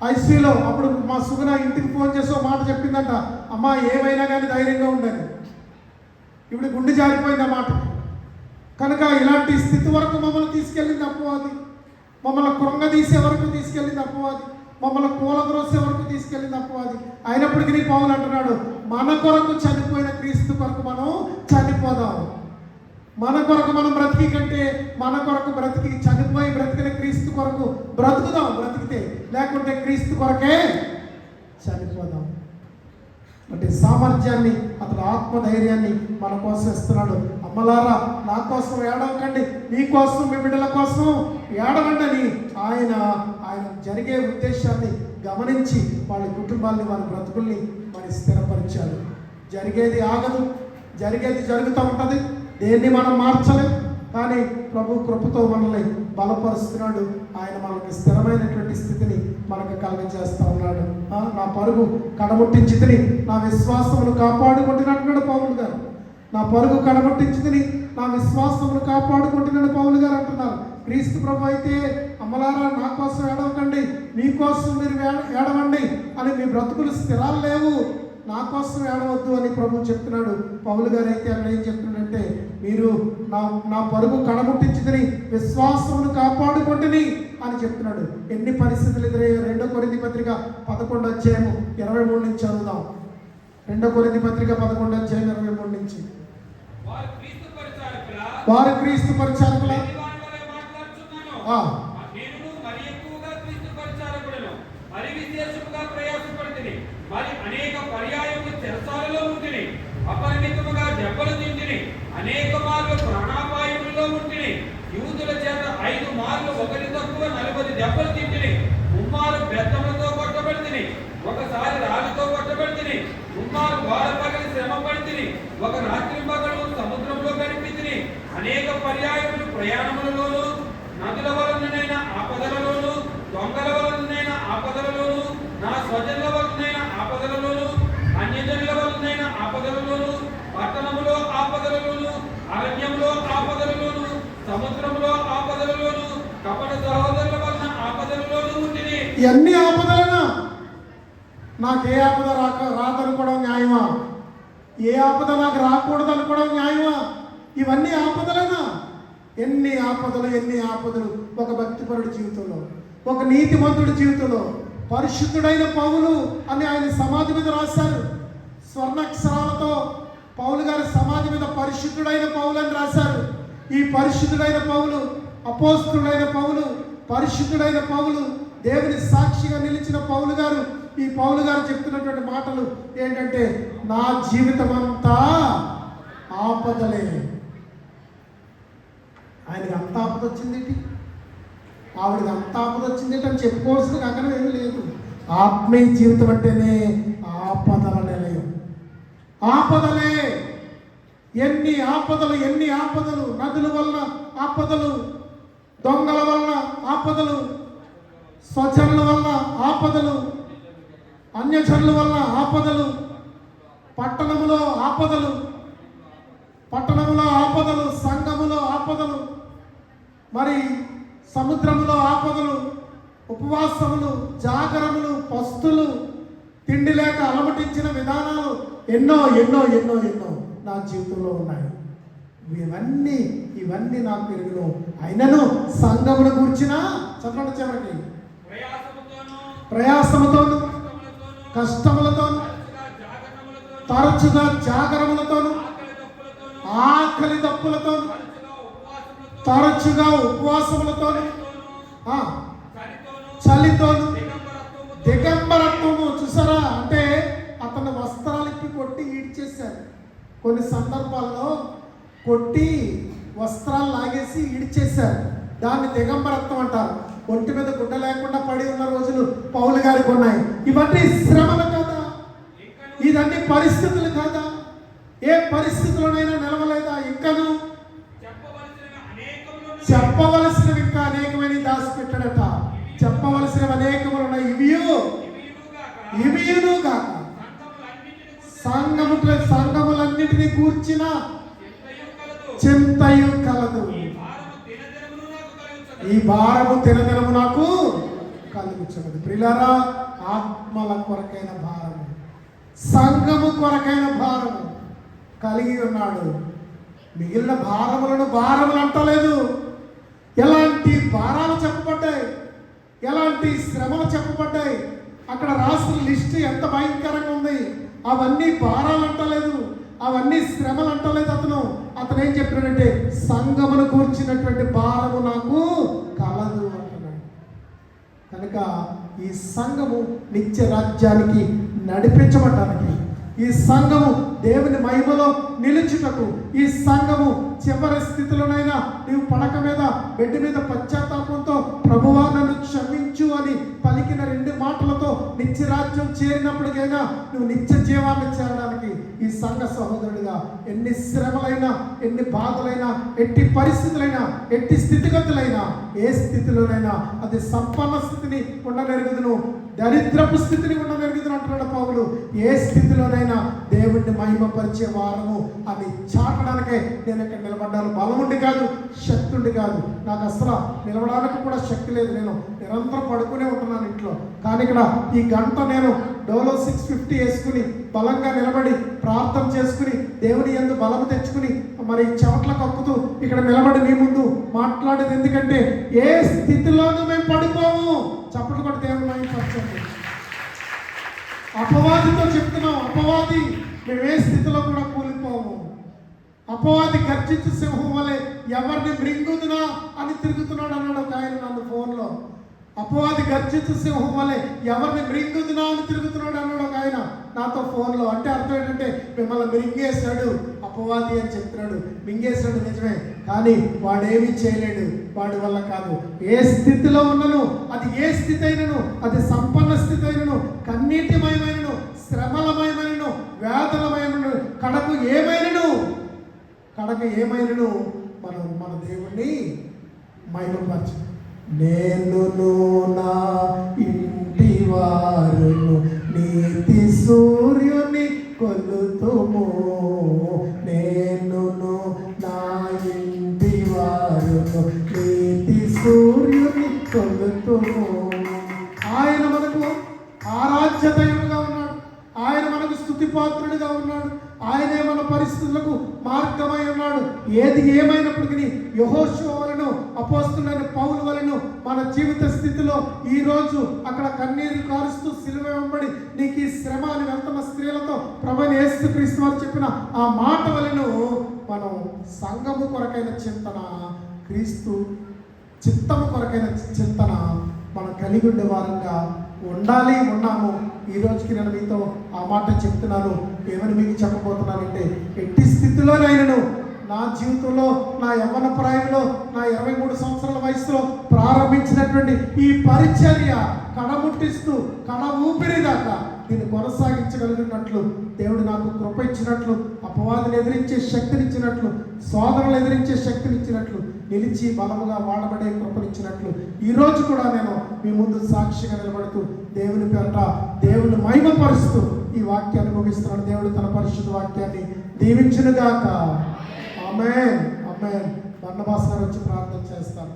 ఐసీయూలో. అప్పుడు మా సుగన ఇంటికి ఫోన్ చేసి ఒక మాట చెప్పిందంట, అమ్మ ఏమైనా కానీ ధైర్యంగా ఉండాలి. ఇప్పుడు గుండె జారిపోయింది ఆ మాట. కనుక ఇలాంటి స్థితి వరకు మమ్మల్ని తీసుకెళ్ళింది అపవాది. మమ్మల్ని కృంగదీసే వరకు తీసుకెళ్ళింది అపవాది. మమ్మల్ని కూలద్రోసే వరకు తీసుకెళ్ళింది అపవాది. అయినప్పటికీ నీ పౌలు అంటున్నాడు, మన కొరకు చనిపోయిన క్రీస్తు కొరకు మనం చనిపోదాం. మన కొరకు మనం బ్రతికి కంటే మన కొరకు బ్రతికి చనిపోయి బ్రతికిన క్రీస్తు కొరకు బ్రతుకుదాం. బ్రతికితే లేకుంటే క్రీస్తు కొరకే చనిపోదాం. అంటే సామర్థ్యాన్ని, అతని ఆత్మధైర్యాన్ని మన కోసం ఇస్తున్నాడు. అమ్మలారా, నా కోసం ఏడవకండి, మీ కోసం, మీ బిడ్డల కోసం ఏడవండి అని ఆయన జరిగే ఉద్దేశాన్ని గమనించి వాళ్ళ కుటుంబాన్ని, వారి బ్రతుకుల్ని మరి స్థిరపరిచాడు. జరిగేది ఆగదు, జరిగేది జరుగుతూ ఉంటుంది. దేన్ని మనం మార్చలేం, కానీ ప్రభు కృపతో మనల్ని బలపరుస్తున్నాడు. ఆయన మనకి స్థిరమైనటువంటి స్థితిని మనకు కలుగజేస్తూ ఉన్నాడు. నా పరుగు కడముట్టించితిని, నా విశ్వాసమును కాపాడుకుంటున్నట్టున్నాడు పౌలు గారు. నా పరుగు కడముట్టించితిని, నా విశ్వాసమును కాపాడుకుంటున్నాడు పౌలు గారు అంటున్నారు. క్రీస్తు ప్రభు అయితే, అమ్మలారా నా కోసం ఏడవకండి, మీకోసం మీరు ఏడవండి అని, మీ బ్రతుకులు స్థిరాలు లేవు, నా కోసం ఏడవద్దు అని ప్రభు చెప్తున్నాడు. పౌలు గారు అయితే అక్కడ ఏం చెప్తున్నాడంటే, మీరు నా పరుగు కడముట్టించుదని విశ్వాసమును కాపాడుకుంటుని అని చెప్తున్నాడు. ఎన్ని పరిస్థితులు ఎదురయ్యో 2 కొరింథీ పత్రిక 11:23 నుంచి చదువుదాం. 2 కొరింథీ పత్రిక 11:23 నుంచి. వారు క్రీస్తు పరిచారకుల మరి అనేక పర్యాయములు చెరసాలలో ఉంటిని, అపరిమితముగా దెబ్బలు తింటిని, అనేక మార్లు ప్రాణాపాయములలో ఉంటిని, యూదుల చేత 5 మార్లు ఒకటి తక్కువ 40 దెబ్బలు తింటిని, 3 మార్లు బెత్తములతో కొట్టబడితిని, ఒకసారి రాళ్ళతో కొట్టబడితిని, 3 మార్లు వార పగలి శ్రమ పడితిని, ఒక రాత్రి పగలు సముద్రంలో గడిపితిని, అనేక పర్యాయములు ప్రయాణములలోను, నదుల వలనైన ఆపదలలోను, దొంగల వలనైన ఆపదలలోను, నా స్వజనుల వలనైన ఆపదలలోను, అన్యజనుల వలనైన ఆపదలలోను, పట్టణములో ఆపదలలోను, అరణ్యంలో ఆపదలలోను, సముద్రంలో ఆపదలలోను, కపట సహోదరుల వలన ఆపదలలోను ఉంటిని. ఎన్ని ఆపదలైనా, నాకు ఏ ఆపద రాదనుకోవడం న్యాయమా? ఏ ఆపద నాకు రాకూడదు అనుకోవడం న్యాయమా? ఇవన్నీ ఆపదలైనా, ఎన్ని ఆపదలు ఒక భక్తిపరుడి జీవితంలో, ఒక నీతిమంతుడి జీవితంలో. పరిశుద్ధుడైన పౌలు అని ఆయన సమాధి మీద రాశారు. స్వర్ణాక్షరాలతో పౌలు గారి సమాధి మీద పరిశుద్ధుడైన పౌలు అని రాశారు. ఈ పరిశుద్ధుడైన పౌలు, అపోస్తుడైన పౌలు, పరిశుద్ధుడైన పౌలు, దేవుని సాక్షిగా నిలిచిన పౌలు గారు, ఈ పౌలు గారు చెప్తున్నటువంటి మాటలు ఏంటంటే, నా జీవితం అంతా ఆపదలే. ఆయనకి అంత ఆపద వచ్చిందేంటి, ఆవిడకి అంత ఆపద వచ్చిందేంటి అని చెప్పుకోవాల్సిన కారణం ఏమీ లేదు. ఆత్మీయ జీవితం అంటేనే ఆపదల నిలయం. ఆపదలే, ఎన్ని ఆపదలు, నదుల వలన ఆపదలు, దొంగల వలన ఆపదలు, స్వజనుల వలన ఆపదలు, అన్యజనుల వలన ఆపదలు, పట్టణములో ఆపదలు, సంఘములో ఆపదలు, మరి సముద్రములో ఆపదలు, ఉపవాసములు, జాగరములు, పస్తులు, తిండి లేక అలమటించిన విధానాలు ఎన్నో నా జీవితంలో ఉన్నాయి. ఇవన్నీ నాకు పెరుగును. అయినను సంఘమును కూర్చిన చదవండి చివరికి, ప్రయాసముతోను, కష్టములతోను, తరచుగా జాగరములతోను ఆకలి దప్పులతోను ఆకలి దప్పులతోను తరచుగా తరచుగా ఉపవాసములతోను ఉపవాసములతోను ఆ, చలితోను చలితోను దిగంబరత్వముతోను దిగంబరత్వము. చూసారా, అంటే అతని వస్త్రాలకి కొట్టి ఈడ్చేశారు. కొన్ని సందర్భాల్లో కొట్టి వస్త్రాలు లాగేసి ఈడ్చేశారు. దాన్ని దిగంబరత్వం అంటారు. ఒంటి మీద గుడ్డ లేకుండా పడి ఉన్న రోజులు పౌలు గారికి ఉన్నాయి. ఇవన్నీ శ్రమలు కదా, ఇదన్నీ పరిస్థితులు కదా. ఏ పరిస్థితుల్లోనైనా నిలవలేదా? ఇంకను చెప్పవలసినవి ఇంకా అనేకమైన దాచిపెట్టాడట. చెప్పవలసినవి అనేకములు ఉన్నాయి. ఇవియును గాక సంఘములన్నిటినీ కూర్చిన చింతయు కలదు. ఈ భారము దినదినము నాకు కలుగుచున్నది. ప్రియులారా, ఆత్మల కొరకైన భారము, సంఘము కొరకైన భారము కలిగి ఉన్నాడు. మిగిలిన భారములు అంటలేదు. ఎలాంటి భారాలు చెప్పబడ్డాయి, ఎలాంటి శ్రమలు చెప్పబడ్డాయి. అక్కడ రాసిన లిస్ట్ ఎంత భయంకరంగా ఉంది. అవన్నీ భారాలు అంటలేదు, అవన్నీ శ్రమలు అంటలేదు. అతను ఏం చెప్పాడంటే సంఘమును కూర్చున్నటువంటి భారము నాకు కలదు అంటున్నాడు. కనుక ఈ సంఘము నిత్య రాజ్యానికి నడిపించబడ్డానికి, ఈ సంఘము దేవుని మహిమలో నిలుచుటకు, ఈ సంఘము చివరి స్థితిలోనైనా నీవు పడక మీద బెడ్ మీద పశ్చాత్తాపంతో ప్రభువా నన్ను క్షమించు అని పలికిన 2 మాటలతో నిత్యరాజ్యం చేరినప్పటికైనా నువ్వు నిత్య జీవాన్ని చేరడానికి ఈ సంఘ సహోదరుడిగా ఎన్ని శ్రమలైనా, ఎన్ని బాధలైనా, ఎట్టి పరిస్థితులైనా, ఎట్టి స్థితిగతులైనా, ఏ స్థితిలోనైనా అది సంపన్న స్థితిని ఉండనెరుగుదును, దరిద్రపు స్థితిని ఉండనెరుగుదును అంటున్నాడు పౌలు. ఏ స్థితిలోనైనా దేవుడిని మహిమపరిచే వారము అని చాటడానికే నేను ఇక్కడ నిలబడ్డాను. బలముండి కాదు, శక్తి ఉండి కాదు. నాకు అసలు నిలవడానికి కూడా శక్తి లేదు. నేను నిరంతరం పడుకునే ఉంటున్నాను ఇంట్లో. కానీ ఇక్కడ ఈ గంట నేను డోలో 650 వేసుకుని బలంగా నిలబడి ప్రార్థన చేసుకుని దేవుని యందు బలము తెచ్చుకుని మరి చెమట్ల కక్కుతూ ఇక్కడ నిలబడి మీ ముందు మాట్లాడేది ఎందుకంటే ఏ స్థితిలోనూ మేము పడిపోము. చప్పట్లు కొట్టి దేవుని మహిమపరచండి. అపవాదితో చెప్తున్నాం, అపవాది మేము ఏ స్థితిలో కూడా కూలిపోము. అపవాది గర్జించు సింహం వలె ఎవరిని మృంగుదునా అని తిరుగుతున్నాడు అన్నాడు ఒక ఆయన నన్ను ఫోన్లో. అపవాది గర్జించు సింహం వలె ఎవరిని మృంగుదునా అని తిరుగుతున్నాడు అన్నాడు ఒక ఆయన నాతో ఫోన్లో. అంటే అర్థం ఏంటంటే మిమ్మల్ని మింగేశాడు అపవాది అని చెప్తున్నాడు. మింగేశాడు నిజమే, కానీ వాడేమీ చేయలేడు, వాడి వల్ల కాదు. ఏ స్థితిలో ఉన్నను, అది ఏ స్థితి అయినను, అది సంపన్న స్థితి అయినను, కన్నీటిమయమైనను, శ్రమలమయమైనను, వేదనమయమైనను, కడకు ఏమైనను మన దేవుణ్ణి మహిమపరచు. నేనును నా ఇంటి వారును నీతి సూర్యుని కొలుతుము. నేనును నా ఇంటి వారును నీతి సూర్యుని కొలుతుము. ఆయన మనకు ఆరాధ్య దైవముగా ఉన్నాడు. ఆయన మనకు స్తుతిపాత్రుడిగా ఉన్నాడు. ఆయనే మన పరిస్థితులకు మార్గమై ఉన్నాడు. ఏది ఏమైనప్పటికీ యెహోషువ వలెను, అపోస్తలుడైన పౌలు వలెను మన జీవిత స్థితిలో ఈరోజు అక్కడ కన్నీరు కారుస్తూ సిలువ వెంబడి నీకు ఈ శ్రమ అని వెళ్తున్న స్త్రీలతో ప్రభువైన యేసుక్రీస్తు వారు చెప్పిన ఆ మాట వలెను మనం సంఘము కొరకైన చింతన, క్రీస్తు చిత్తము కొరకైన చింతన మనం కలిగి ఉండే వారంగా ఉన్నాము. ఈ రోజుకి నేను మీతో ఆ మాట చెప్తున్నాను. ఏమని మీకు చెప్పబోతున్నానంటే ఎట్టి స్థితిలోనైనాను నా జీవితంలో, నా యవ్వన ప్రాయంలో, నా 23 సంవత్సరాల వయసులో ప్రారంభించినటువంటి ఈ పరిచర్య కడముట్టిస్తూ కడ ఊపిరి దాకా దీన్ని కొనసాగించగలిగినట్లు దేవుడు నాకు కృప ఇచ్చినట్లు, అపవాదిని ఎదిరించే శక్తినిచ్చినట్లు, శోధనలు ఎదిరించే శక్తినిచ్చినట్లు, నిలిచి బలముగా వాడబడే కృపనిచ్చినట్లు ఈరోజు కూడా నేను మీ ముందు సాక్షిగా నిలబడుతూ దేవుని పేరట దేవుని మహిమపరుస్తూ ఈ వాక్యాన్ని ముగిస్తున్నాను. దేవుడు తన పరిశుద్ధ వాక్యాన్ని దీవించునుగాక. ఆమేన్. ఆమేన్. బర్నబాస్ గారు వచ్చి ప్రార్థన చేస్తారు.